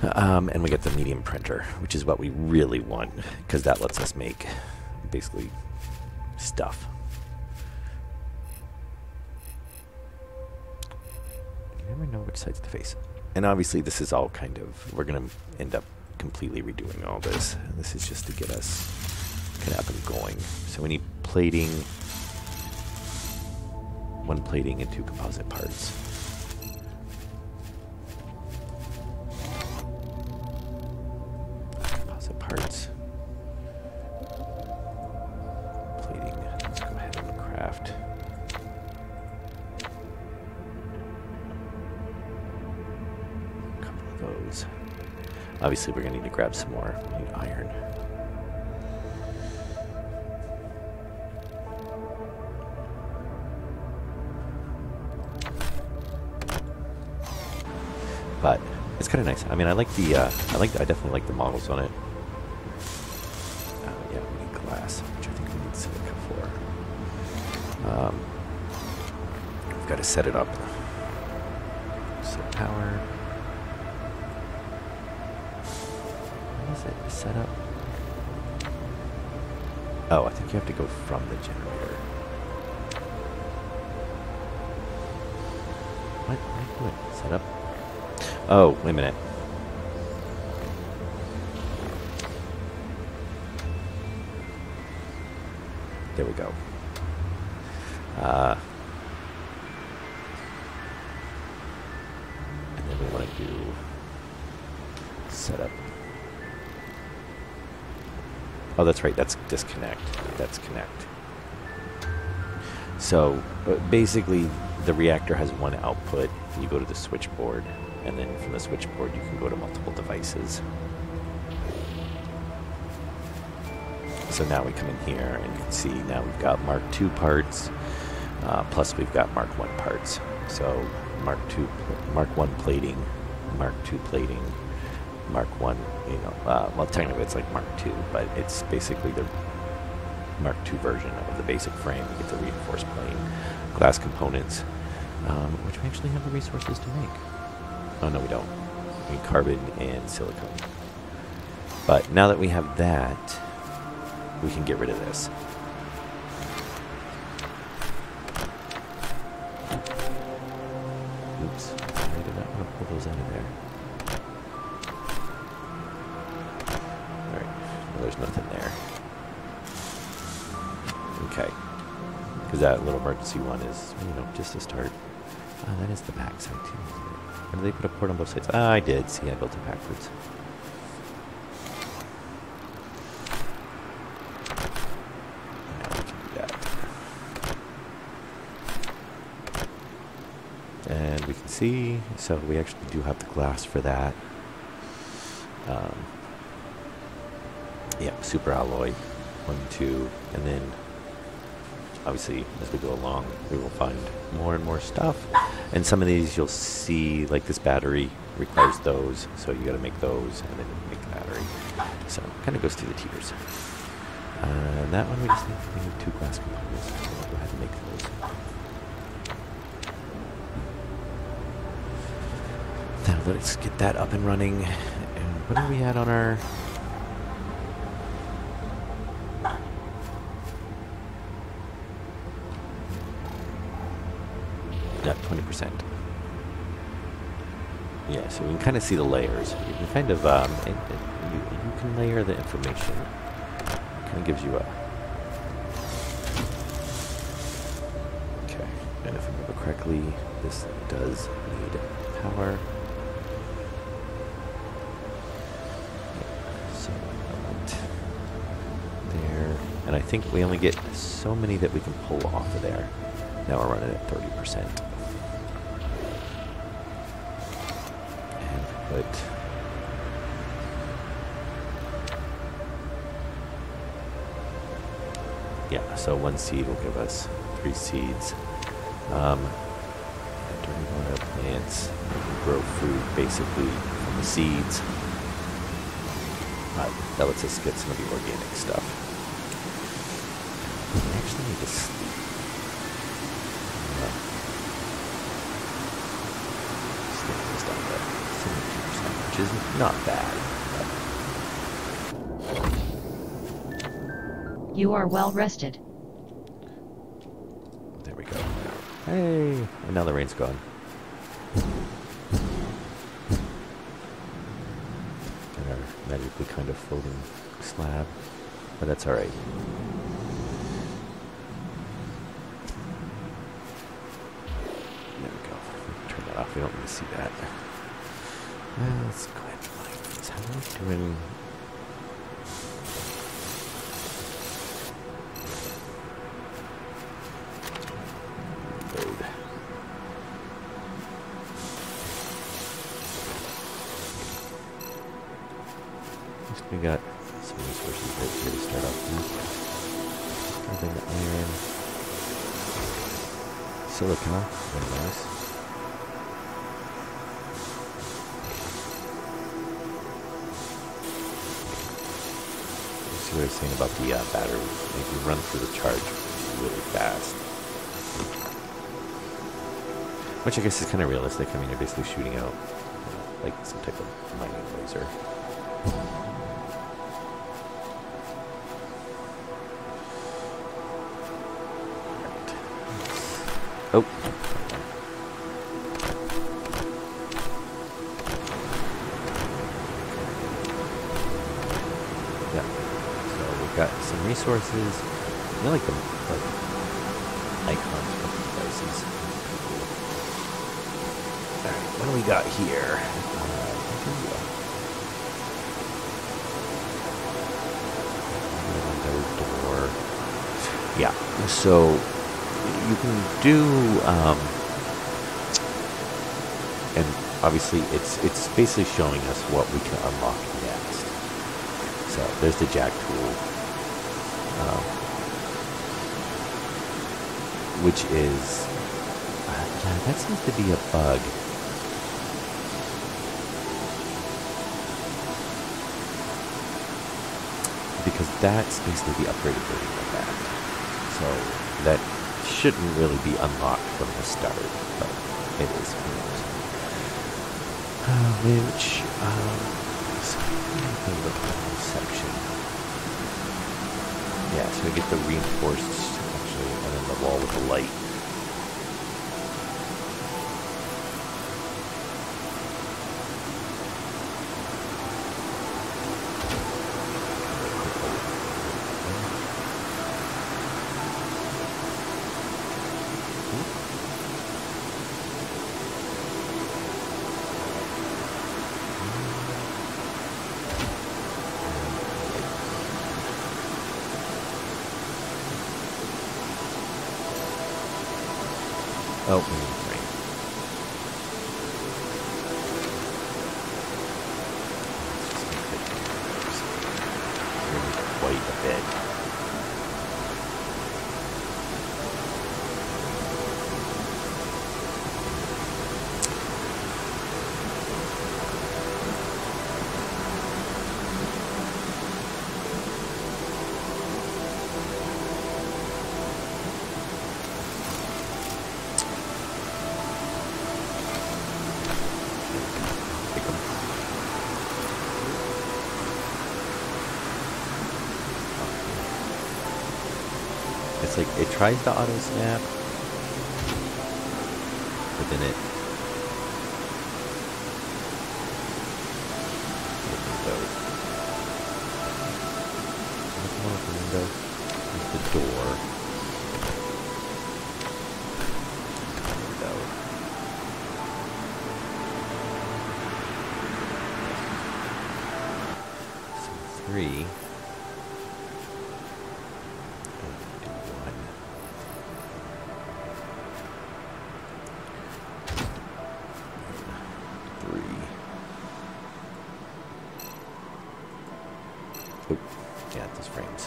And we get the medium printer, which is what we really want, because that lets us make basically stuff. You never know which side's to face. And obviously this is all kind of, we're going to end up completely redoing all this. This is just to get us kind of up and going. So we need plating, 1 plating and 2 composite parts. Composite parts. Plating, let's go ahead and craft. A couple of those. Obviously we're going to need to grab some more. We need iron. But it's kind of nice. I mean, I definitely like the models on it. Yeah, we need glass, which I think we need silica for. We've got to set it up. Set power. What is it? Set up? Oh, I think you have to go from the generator. What are you doing? Set up? Oh, wait a minute. There we go. And then we want to do setup. Oh, that's right. That's disconnect. That's connect. So basically, the reactor has one output. You go to the switchboard. And then from the switchboard, you can go to multiple devices. So now we come in here, and you can see now we've got Mark II parts, plus we've got Mark I parts. So Mark I plating, Mark II plating, Mark I, well, technically it's like Mark II, but it's basically the Mark II version of the basic frame. You get the reinforced plane, glass components, which we actually have the resources to make. Oh, no, we don't. We need carbon and silicone. But now that we have that, we can get rid of this. Oops. I did not want to pull those out of there. Alright. Well, there's nothing there. Okay. Because that little emergency one is, just to start. Oh, that is the back side, too. Or did they put a port on both sides? I did. See, I built it backwards. Now we can do that. And we can see, so we actually do have the glass for that. Yeah, super alloy, 1, 2, and then obviously as we go along, we will find more and more stuff. And some of these you'll see, like this battery requires those, so you got to make those and then make the battery. So it kind of goes through the tiers. And that one we just need 2 glass components. So we'll go ahead and make those. Now let's get that up and running. And what are we at on our... Yeah, 20%. Yeah, so we can kind of see the layers. You can kind of, you can layer the information. It kind of gives you a... Okay, and if I remember correctly, this does need power. So, there. And I think we only get so many that we can pull off of there. Now we're running at 30%. But Yeah, so 1 seed will give us 3 seeds. During one of our plants, we can grow food basically from the seeds. That lets us get some of the organic stuff. I actually need to sleep. Sleep is down to 72%, which is not bad. You are well rested. There we go. Hey! And now the rain's gone. And our magically kind of floating slab. But that's alright. There we go. Turn that off. We don't need to see that. Let's go ahead and find these. How are we doing? We got some resources right here to start off with. Carbon, iron, silica, very nice. You see what I was saying about the battery? If you run through the charge really fast. Which I guess is kind of realistic. I mean, you're basically shooting out like some type of mining laser. Oh. Yeah. So we've got some resources. I like the icons for the devices. Alright, what do we got here? Door. Yeah, so you can do, and obviously it's basically showing us what we can unlock next. So there's the jack tool, which is, yeah, that seems to be a bug. Because that's basically the upgraded version of that. So that shouldn't really be unlocked from the start, but it is. Which, section. Yeah, so I get the reinforced, actually, and then the wall with the light. Oh, we need frame. Really quite a bit. It's like, it tries to auto snap, but then it goes. Come on, window. There's the door. Window. So 3. 3. Oop. Yeah, those frames.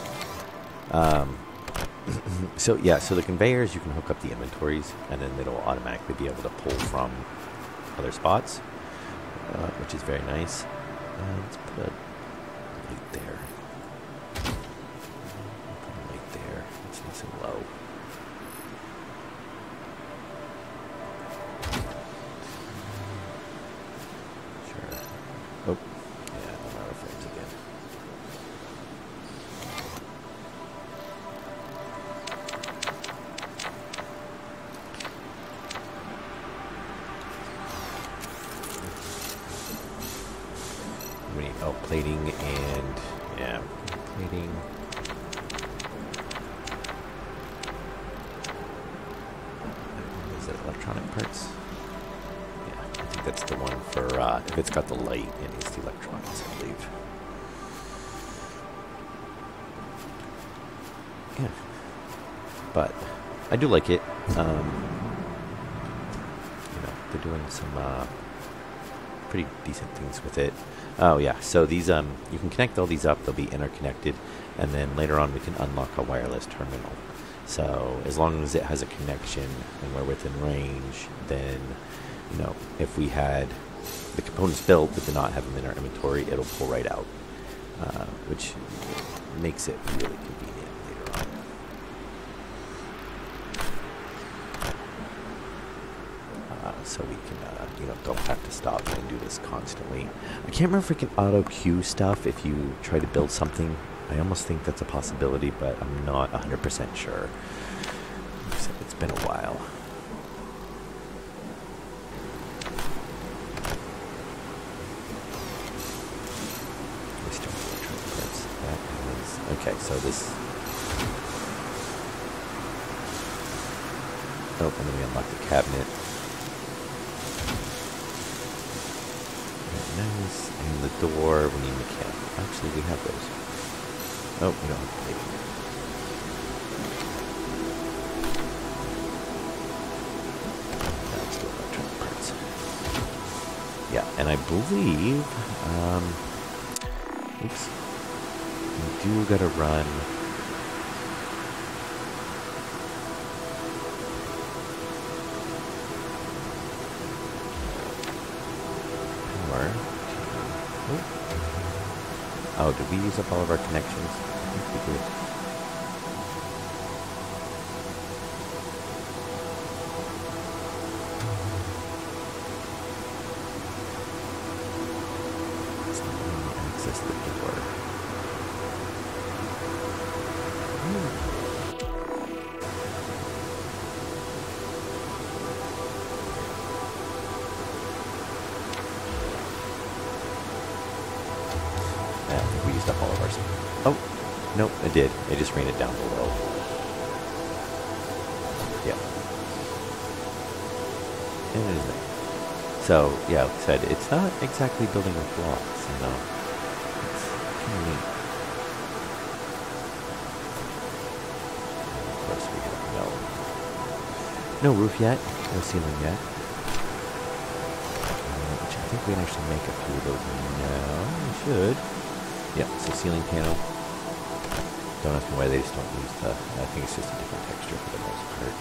So yeah, so the conveyors, you can hook up the inventories, and then it'll automatically be able to pull from other spots, which is very nice. Let's put a light there. Put a light there. It's nice and low. Sure. Oh, yeah, I'm out of frames again. Oh, plating and, yeah, plating. Is it electronic parts? Yeah, I think that's the one for, if it's got the light, it needs the electronics, I believe. Yeah. But I do like it. You know, they're doing some, pretty decent things with it. Oh yeah, so these you can connect all these up, they'll be interconnected, and then later on we can unlock a wireless terminal. So as long as it has a connection and we're within range, then, you know, if we had the components built but did not have them in our inventory, it'll pull right out, which makes it really convenient later on. So we can, you know, don't have to stop and do this constantly. I can't remember if we can auto queue stuff if you try to build something. I almost think that's a possibility, but I'm not 100% sure. It's been a while. Okay, so this. Oh, and then we unlock the cabinet. Nice. And the door, we need mechanical. Actually, we have those. Oh, we don't have plating. Let's do electronic parts. Yeah, and I believe, oops, we do gotta run. Oh, did we use up all of our connections? I think we did. Let's not even access the door. I think we used up all of ours. Oh, nope, it did. It just ran it down below. Yep. And it is there. So, yeah, like I said, it's not exactly building with blocks, you know. It's kind of neat. And of course, we have no roof yet, no ceiling yet. Which I think we can actually make a few of those now. We should. Yeah, so ceiling panel. Don't ask me why they just don't use the, I think it's just a different texture for the most part.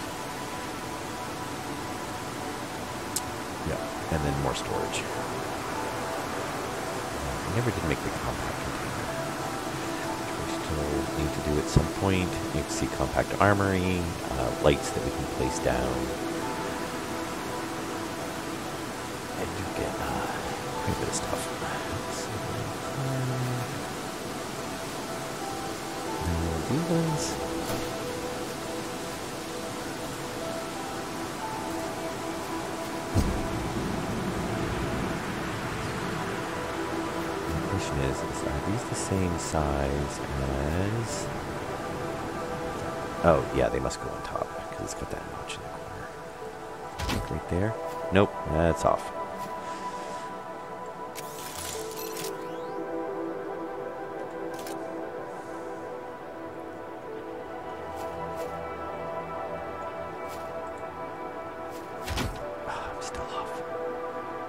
Yeah, and then more storage. I never did make the compact container, which we still need to do at some point. You can see compact armory, lights that we can place down. I do get quite a bit of stuff. These ones. The question is are these the same size as... Oh, yeah, they must go on top, because it's got that notch in the corner. I think right there. Nope, that's off.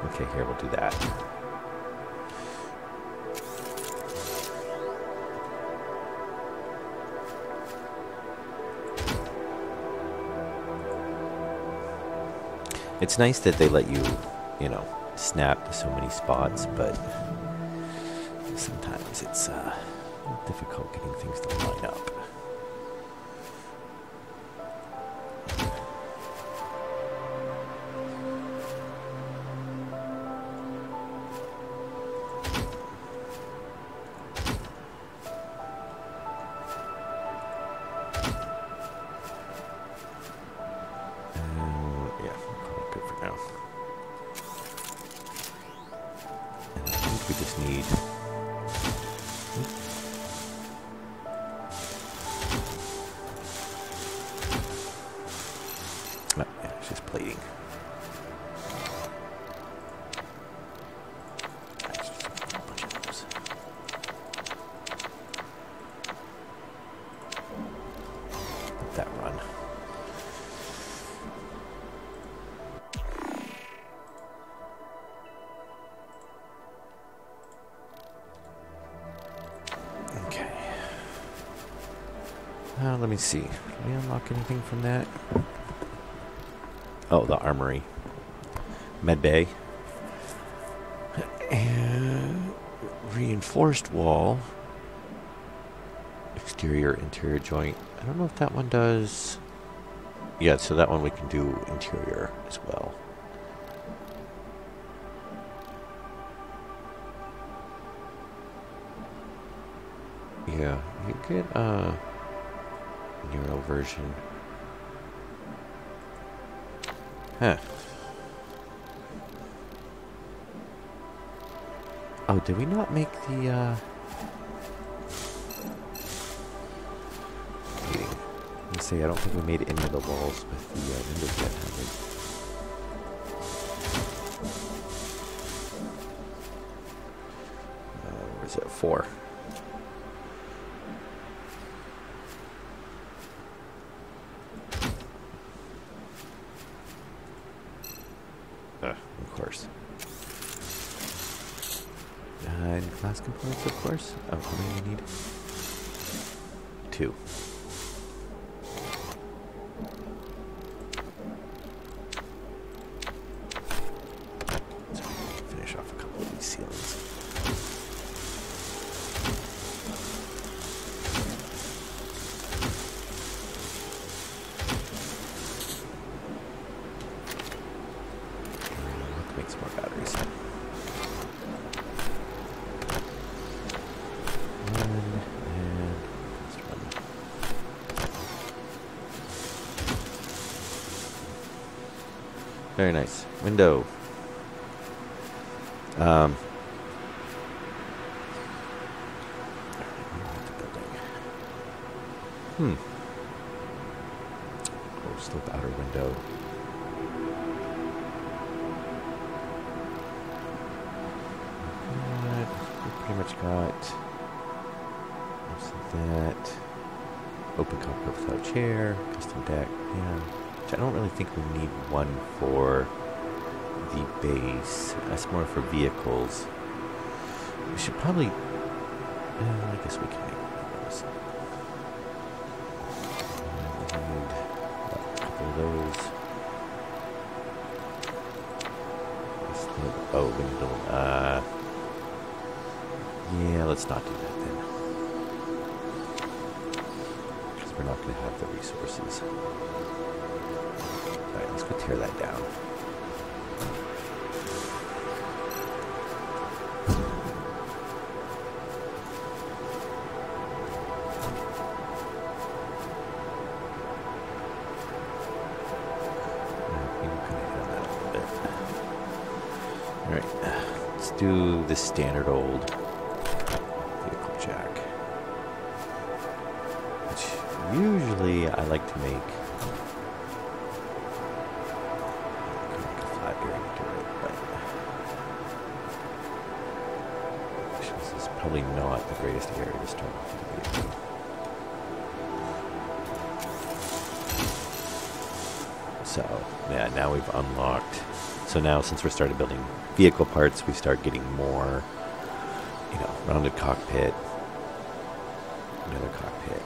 Okay, here, we'll do that. It's nice that they let you, you know, snap to so many spots, but sometimes it's difficult getting things to line up. Yeah, good for now. And I think we just need... Oh, yeah, it's just plating. It's just a bunch of those. Let that run. Okay. Let me see. Can we unlock anything from that? Oh, the armory. Med bay. And reinforced wall. Exterior, interior joint. I don't know if that one does... Yeah, so that one we can do interior as well. Yeah, you get Nero version. Huh. Oh, did we not make the waiting. Let me say I don't think we made any of the walls with the windows yet, have we? Where is it? 4. Of course. And glass components, of course. Oh, how many do we need? 2. So finish off a couple of these ceilings. Make some more batteries. Very nice. Window. Close the outer window. We pretty much got most of that. Open cockpit without chair. Custom deck. Yeah. I don't really think we need one for the base. That's more for vehicles. We should probably... I guess we can make one of those. We need a couple of those. Oh, we need to... yeah, let's not do that then. Because we're not going to have the resources. Alright, let's go tear that down. Alright, let's do the standard old vehicle jack. Which usually I like to make probably not the greatest area to start off with the vehicle. So, yeah, now we've unlocked. So now, since we're started building vehicle parts, we start getting more, you know, rounded cockpit, another cockpit,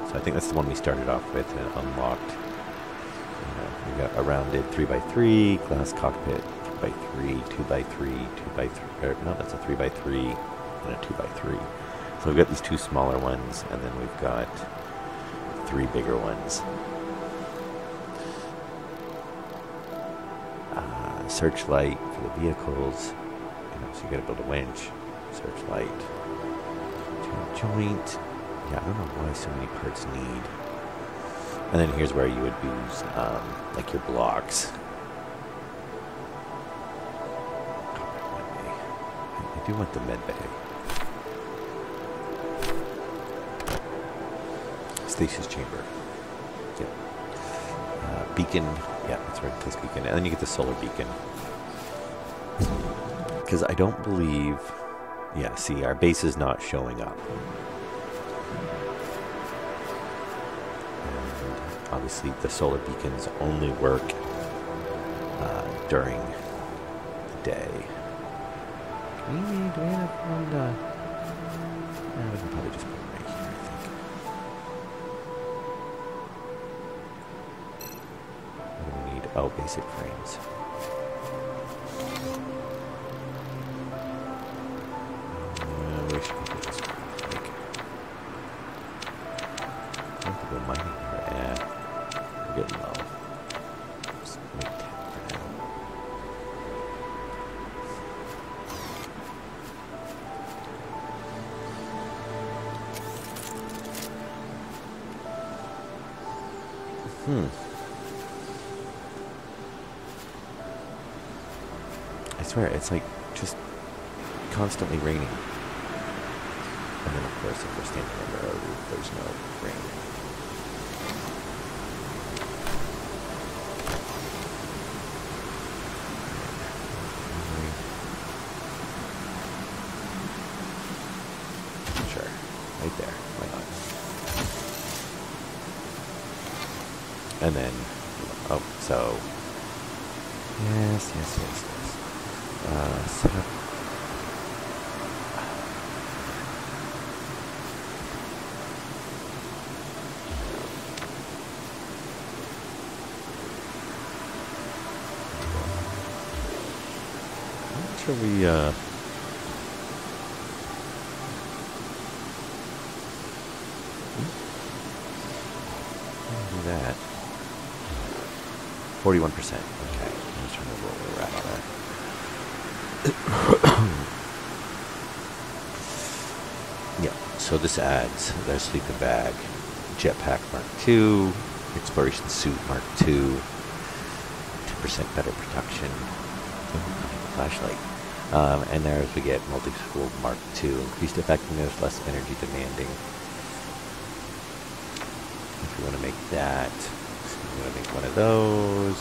So I think that's the one we started off with and unlocked. You know, We got a rounded 3x3, glass cockpit 3x3, 2x3, 2x3, or no, that's a 3x3 and a 2x3. So we've got these two smaller ones, and then we've got three bigger ones. Searchlight for the vehicles. You know, so you gotta build a winch. Searchlight. Joint. Yeah, I don't know why so many parts need. And then here's where you would use like your blocks. I do want the med bay. Stasis chamber. Yep. Beacon. Yeah, that's right. Place beacon. And then you get the solar beacon. Because I don't believe... Yeah, see, our base is not showing up. And obviously the solar beacons only work during the day. Do we have one? We can probably just put it right here, I think. What do we need? Oh, basic frames. We should do this one, I think. I have to go mining here. Yeah, we're getting low. Just make 10 for now. I swear, it's like just constantly raining. And then, of course, if we're standing under our roof, there's no rain. Sure, right there. Why not? And then, oh, so yes. Set up. We do that. 41%. Okay. I'm just trying to roll where we're at on that. Yeah. So this adds the sleeping bag, jetpack Mark II, exploration suit Mark II, 10% better protection, flashlight. And there as we get multi-tool Mark II, increased effectiveness, less energy demanding. If we want to make that, we want to make one of those.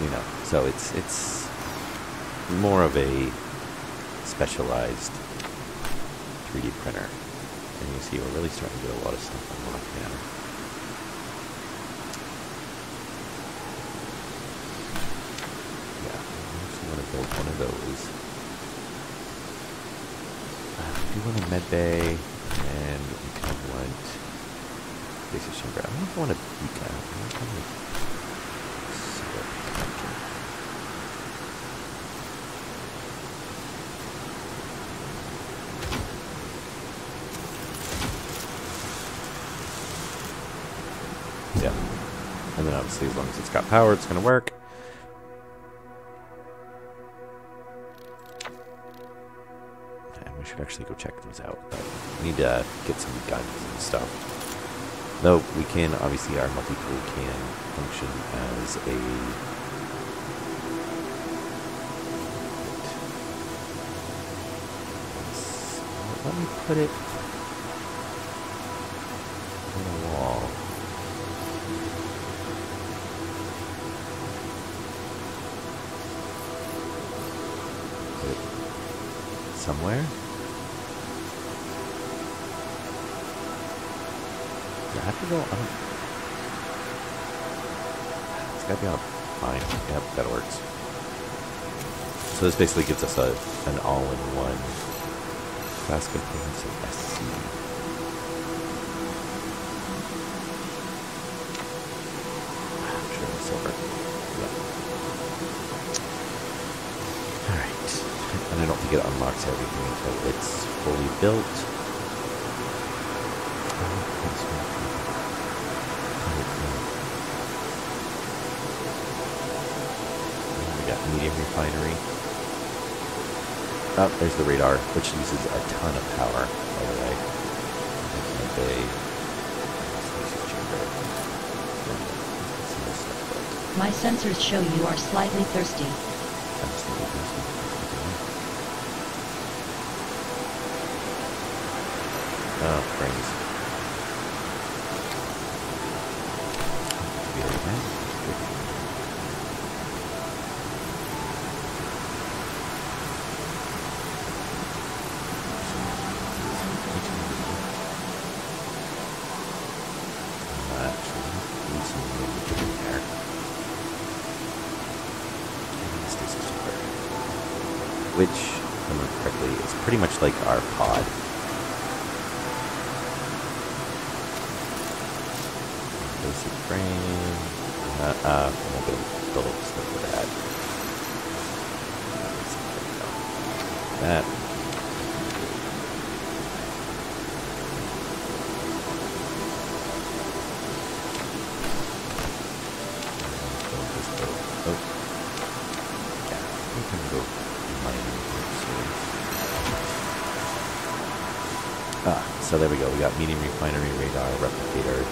You know, so it's more of a specialized 3D printer. And you see we're really starting to get a lot of stuff unlocked now. Want to build one of those. We do want a med bay, and we kind of want basic chamber. I don't know if I want a beacon. I want kind of solar beacon. Yeah, and then obviously as long as it's got power, it's going to work. Actually go check those out, but we need to get some guns and stuff. Though we can, obviously our multi-tool can function as a... Let me put it on a wall. Put it somewhere. I have to go. It's gotta be on a fine. Yep, that works. So this basically gives us an all-in-one class components of SC. I'm sure And I don't think it unlocks everything until it's fully built. We got medium refinery. Oh, there's the radar, which uses a ton of power, by the way. My sensors show you are slightly thirsty. I'm slightly thirsty. Oh, crazy. Which, if I remember correctly, is pretty much like our pod. Basic frame. We'll build stuff for that. That. So there we go. We got medium refinery, radar, replicator.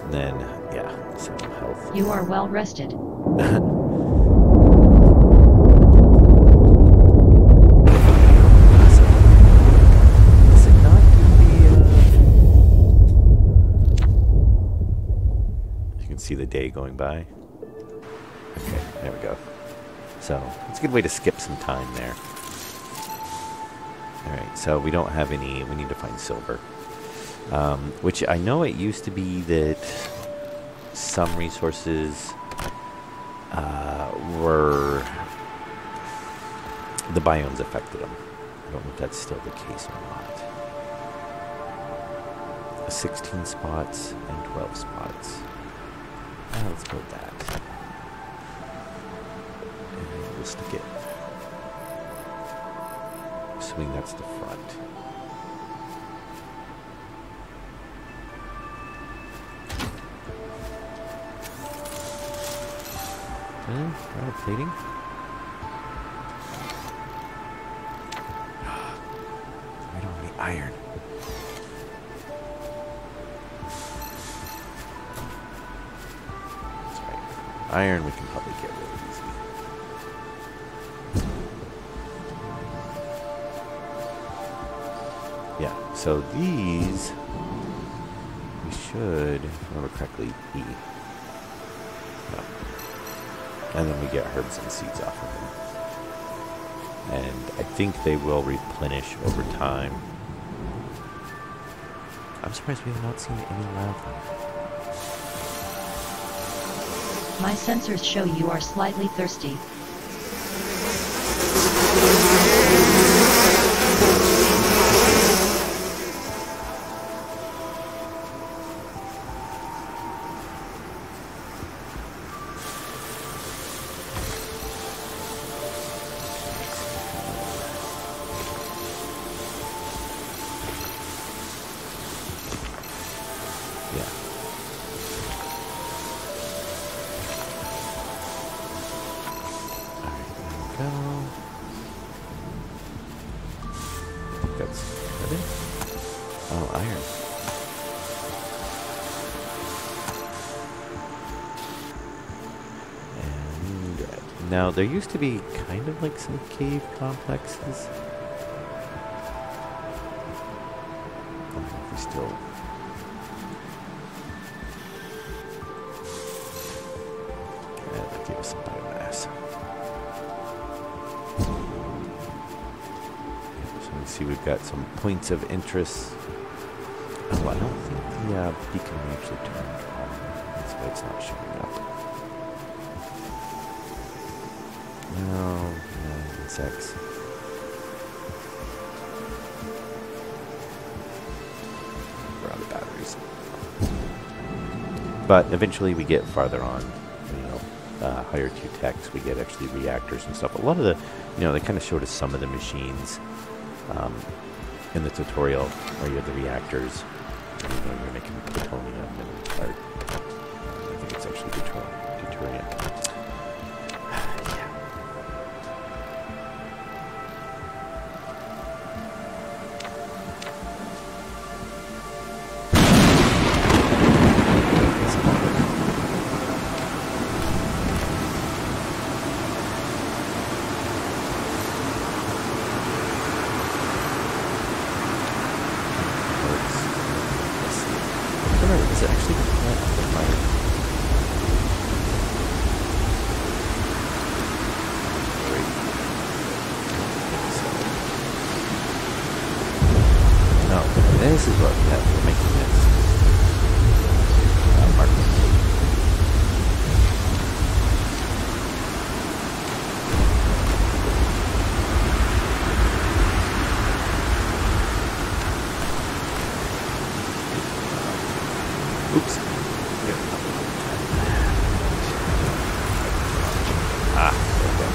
And then, yeah, some health. You are well rested. See the day going by. Okay, there we go. So it's a good way to skip some time there. Alright, so we don't have any, we need to find silver. Which I know it used to be that some resources were, the biomes affected them. I don't know if that's still the case or not. 16 spots and 12 spots. Let's build that. And we'll stick it. Assuming that's the front. Right, plating. Right on the iron. Iron we can probably get really easy. Yeah, so these we should, if I remember correctly, be. No. And then we get herbs and seeds off of them. And I think they will replenish over time. I'm surprised we have not seen any lava. My sensors show you are slightly thirsty. Now, there used to be kind of like some cave complexes. I don't know if we still... Yeah, that gave us some biomass. So we see we've got some points of interest. Oh, I don't think the beacon actually turned on. That's why it's not showing up. No, insects. But eventually we get farther on, you know, higher tier techs. We get actually reactors and stuff. A lot of the, you know, they kind of showed us some of the machines in the tutorial where you have the reactors. And, you know, you're making plutonium and, or, I think it's actually deuterium. This is what we have for making this. Marking. Oops. Ah, there we go.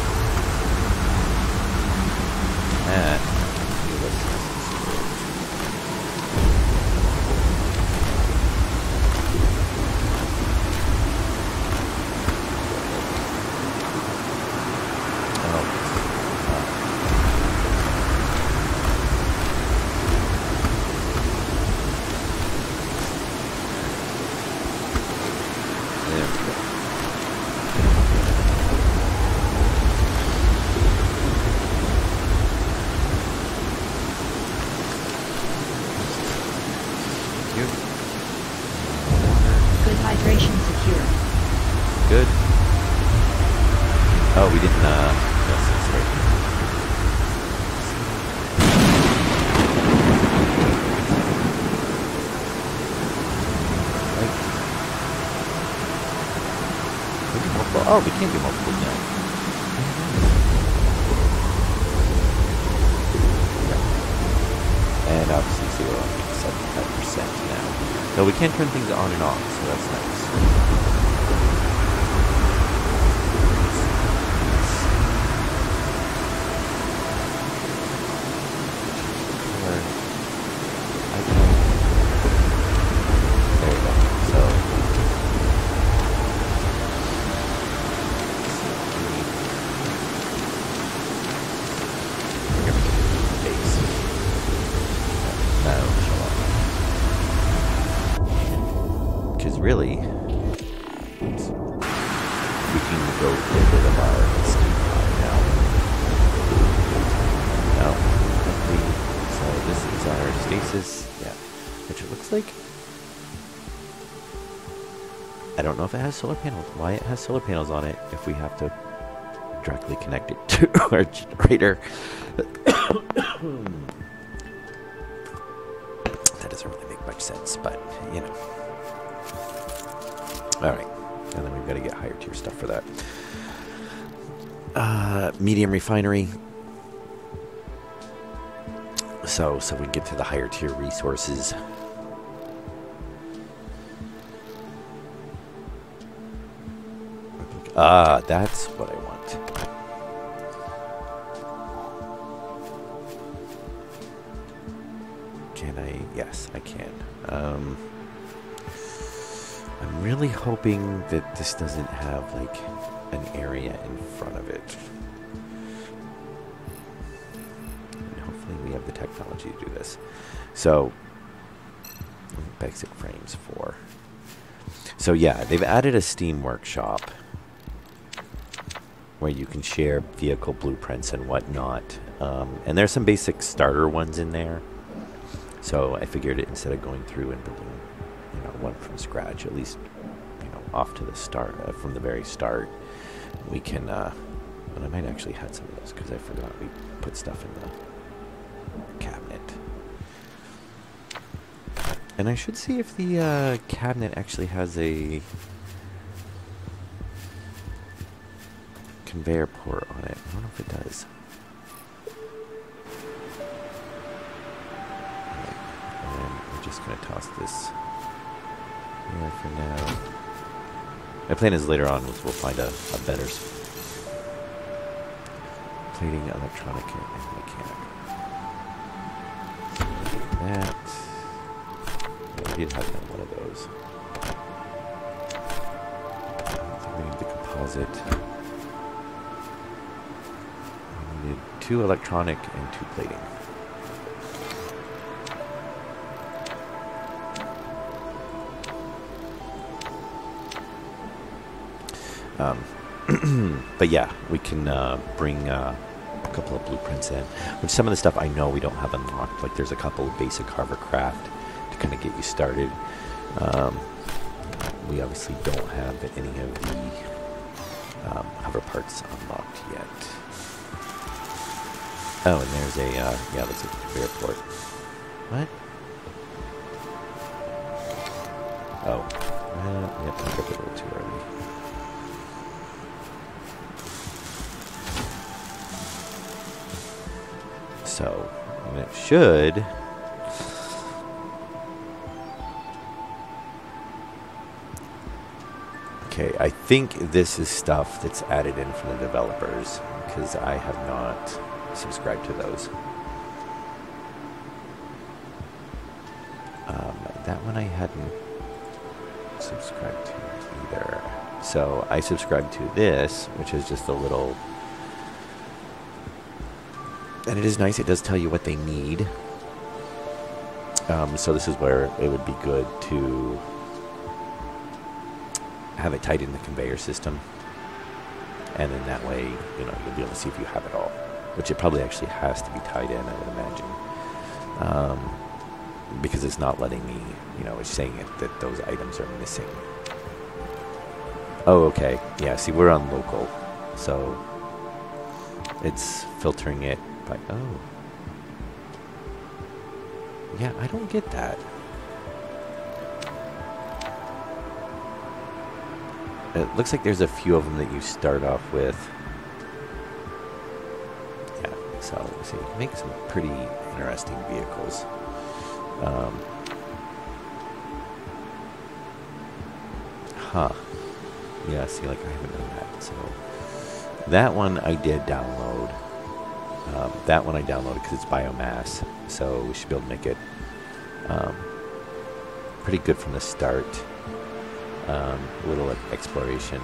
Good. Oh, we didn't, yes, that's right. Oh, we can do multiple now. Yeah. And obviously 75% now. So we can turn things on and off, so that's nice. Really, we can go get rid of our steam pod now. No, so this is our stasis, yeah, which it looks like, I don't know if it has solar panels, why it has solar panels on it if we have to directly connect it to our generator. That doesn't really make much sense, but, you know. Alright, and then we've got to get higher tier stuff for that. Medium refinery. So we can get to the higher tier resources. Ah, that's what I want. Can I? Yes, I can. I'm really hoping that this doesn't have like an area in front of it. And hopefully we have the technology to do this. So, basic frames 4. So yeah, they've added a Steam workshop where you can share vehicle blueprints and whatnot. And there's some basic starter ones in there. So I figured instead of going through and building, you know, one from scratch, at least, you know, off to the start, from the very start, we can, and I might actually had some of those because I forgot we put stuff in the cabinet. And I should see if the cabinet actually has a conveyor port on it. I don't know if it does. And we're just going to toss this here for now. My plan is later on we'll find a better plating, electronic, and mechanic. That. Yeah, we did have one of those. I think we need the composite. We needed 2 electronic and 2 plating. But yeah, we can bring a couple of blueprints in. Which some of the stuff I know we don't have unlocked. Like there's a couple of basic hovercraft to kind of get you started. We obviously don't have any of the hover parts unlocked yet. Oh, and there's a yeah, looks like a airport. What? Oh, yep, I got a little too early. So, and it should. Okay, I think this is stuff that's added in from the developers because I have not subscribed to those. That one I hadn't subscribed to either. So I subscribed to this, which is just a little. And it is nice, it does tell you what they need. So this is where it would be good to have it tied in the conveyor system. And then that way, you know, you'll be able to see if you have it all. Which it probably actually has to be tied in, I would imagine. Because it's not letting me, you know, it's saying that those items are missing. Oh, okay. Yeah, see, we're on local. So it's filtering it. Oh. Yeah, I don't get that. It looks like there's a few of them that you start off with. Yeah, so let's see, you can make some pretty interesting vehicles. Yeah, see, like I haven't done that. So that one I did download. That one I downloaded because it's biomass, so we should be able to make it pretty good from the start. A little exploration,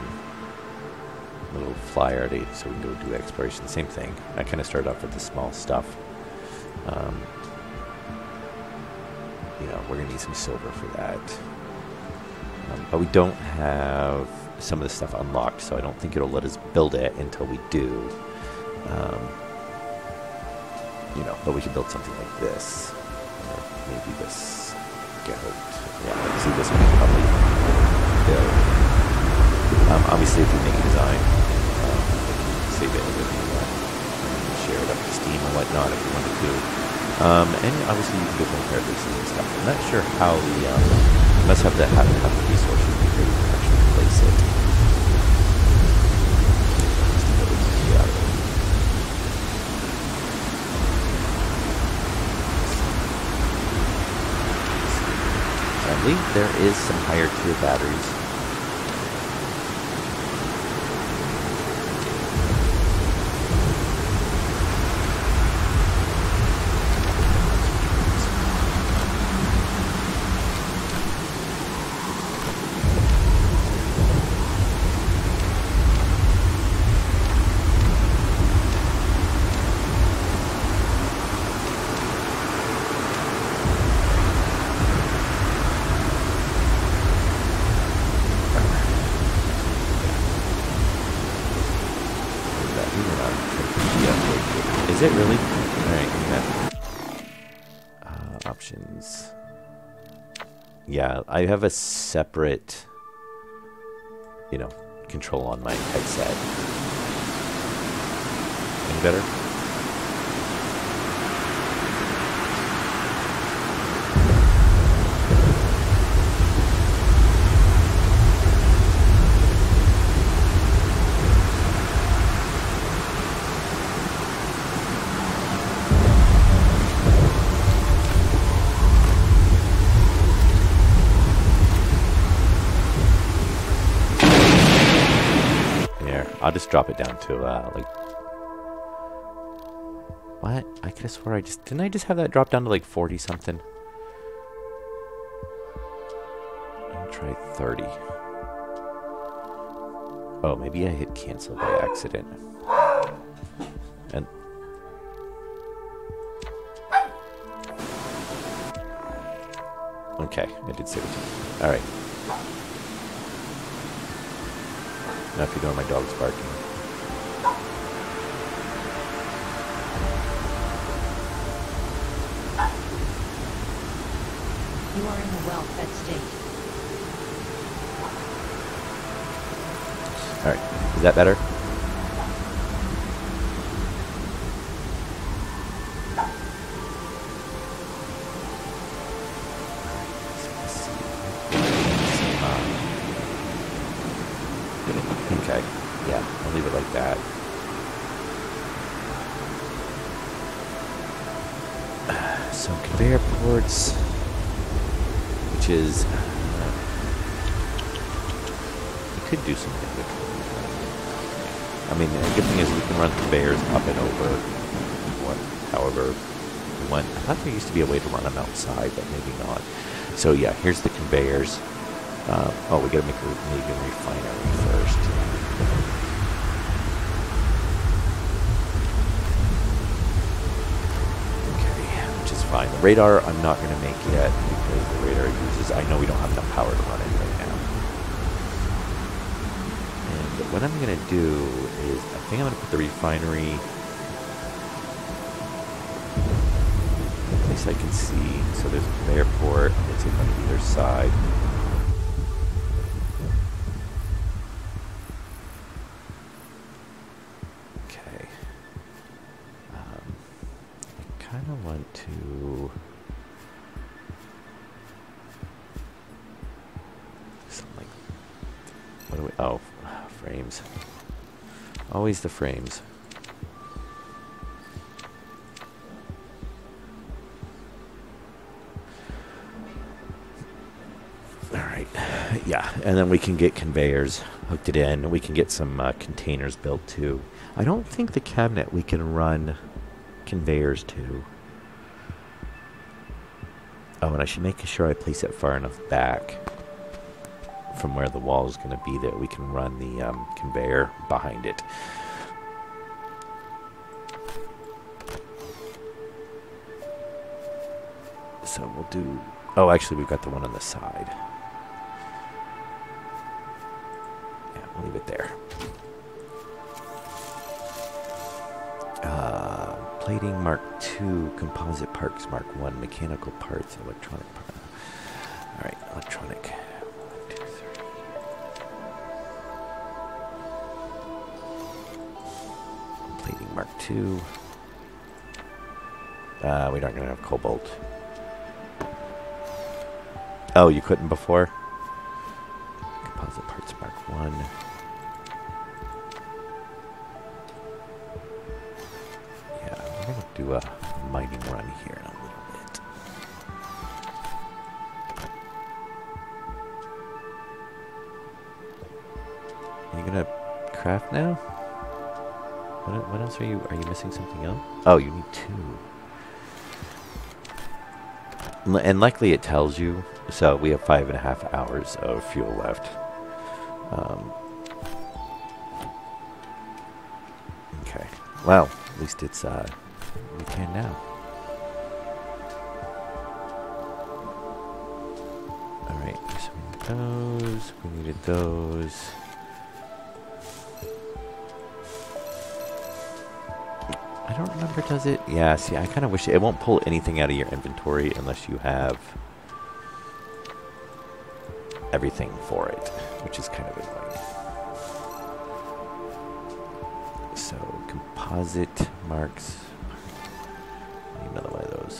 a little flyer so we can go do exploration. Same thing. I kind of started off with the small stuff. You know, we're gonna need some silver for that, but we don't have some of the stuff unlocked, so I don't think it'll let us build it until we do. You know, but we could build something like this, or maybe this goat. Yeah, see, this one we probably build. Obviously, if we make a design, we can save it and share it up to Steam or whatnot if we wanted to. And obviously, you can go compare this and stuff. I'm not sure how we must have the resources to actually place it. I believe there is some higher tier batteries. Is it really? Alright, options. Yeah, I have a separate, you know, control on my headset. Any better? I'll just drop it down to like. What? I could have swore didn't I just have that drop down to like 40 something? I'll try 30. Oh, maybe I hit cancel by accident. And okay, I did save it. All right. Now if you know my dog's barking. You are in a well-fed state. All right, is that better? Okay, yeah, I'll leave it like that. So conveyor ports, which is, we could do something with. I mean, the good thing is we can run conveyors up and over, however we want. I thought there used to be a way to run them outside, but maybe not. So yeah, here's the conveyors. Oh, we gotta make a Canadian refinery first. Okay, which is fine. The radar I'm not gonna make yet because the radar uses. I know we don't have enough power to run it right now. And what I'm gonna do is, I think I'm gonna put the refinery place I can see. So there's a conveyor port. It's on either side. Want to something like, what do we, oh, frames, always the frames. All right, yeah, and then we can get conveyors hooked it in. We can get some containers built too. I don't think the cabinet we can run conveyors to. Oh, and I should make sure I place it far enough back from where the wall is going to be that we can run the conveyor behind it. So we'll do... Oh, actually, we've got the one on the side. Yeah, we'll leave it there. Plating Mark II, composite parts Mark I, mechanical parts, electronic parts. Alright, electronic. 1, 2, 3. Plating Mark II. We're not going to have cobalt. Oh, you couldn't before? Composite parts Mark I. Do a mining run here in a little bit. Are you gonna craft now? What else are you missing something else? Oh, you need 2. And likely it tells you, so we have 5.5 hours of fuel left. Okay, well, at least it's we can now. Alright, so we need those. We needed those. I don't remember, does it? Yeah, see, I kind of wish it won't pull anything out of your inventory unless you have everything for it, which is kind of annoying. So, composite marks. Another one of those.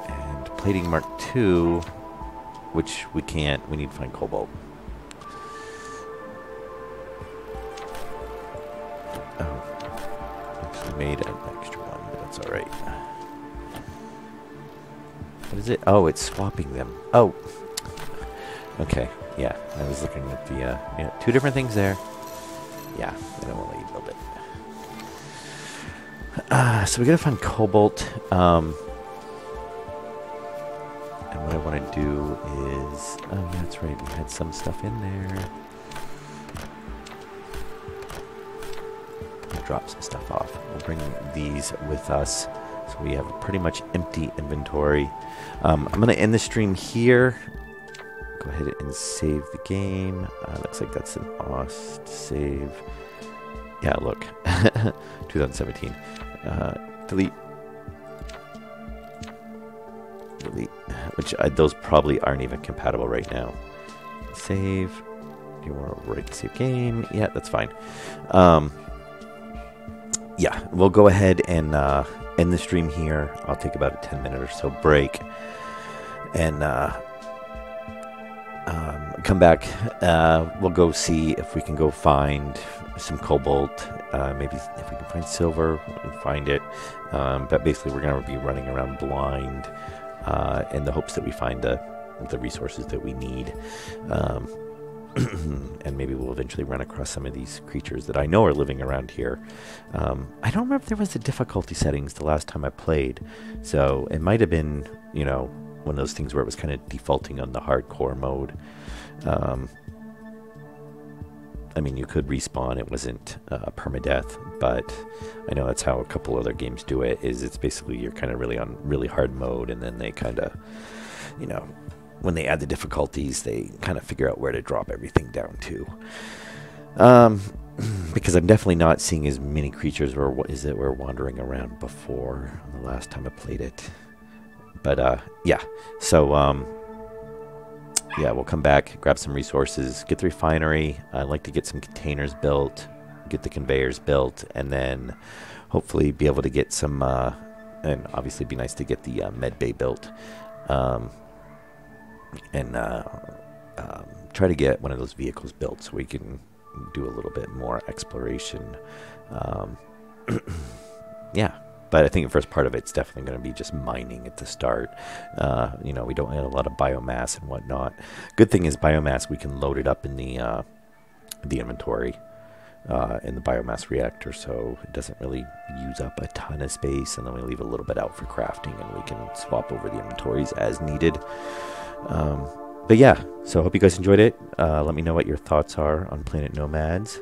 And plating Mark II, which we can't. We need to find cobalt. Oh, actually made an extra one, but that's all right. What is it? Oh, it's swapping them. Oh, Okay, yeah, I was looking at the, yeah, 2 different things there. Yeah, I don't want to let you build it. So we gotta find cobalt, and what I want to do is, oh yeah, that's right, we had some stuff in there. Drop some stuff off. We'll bring these with us, so we have a pretty much empty inventory. I'm gonna end the stream here. Go ahead and save the game. Looks like that's an OST save. Yeah, look. 2017. Delete. Delete. Which those probably aren't even compatible right now. Save. Do you want to write save game? Yeah, that's fine. Yeah, we'll go ahead and end the stream here. I'll take about a 10-minute or so break. And come back. We'll go see if we can go find some cobalt. Maybe if we can find silver, we can find it. But basically, we're going to be running around blind in the hopes that we find the resources that we need. And maybe we'll eventually run across some of these creatures that I know are living around here. I don't remember if there was the difficulty settings the last time I played. So it might have been, you know, one of those things where it was kind of defaulting on the hardcore mode. I mean, you could respawn. It wasn't permadeath, but I know that's how a couple other games do it, is it's basically you're kind of really on really hard mode, and then they kind of, you know, when they add the difficulties, they kind of figure out where to drop everything down to. Because I'm definitely not seeing as many creatures were wandering around before the last time I played it. But yeah, so yeah, we'll come back, grab some resources, get the refinery. I'd like to get some containers built, get the conveyors built, and then hopefully be able to get some, and obviously it'd be nice to get the med bay built. And try to get one of those vehicles built so we can do a little bit more exploration. Yeah, but I think the first part of it's definitely going to be just mining at the start. You know, we don't have a lot of biomass and whatnot. Good thing is biomass, we can load it up in the inventory in the biomass reactor, so it doesn't really use up a ton of space, and then we leave a little bit out for crafting, and we can swap over the inventories as needed. But yeah, so I hope you guys enjoyed it. Let me know what your thoughts are on Planet Nomads,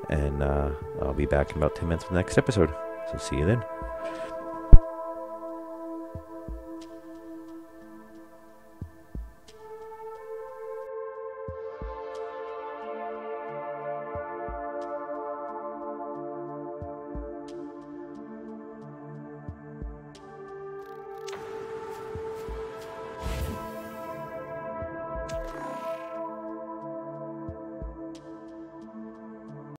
and I'll be back in about 10 minutes for the next episode. So see you then.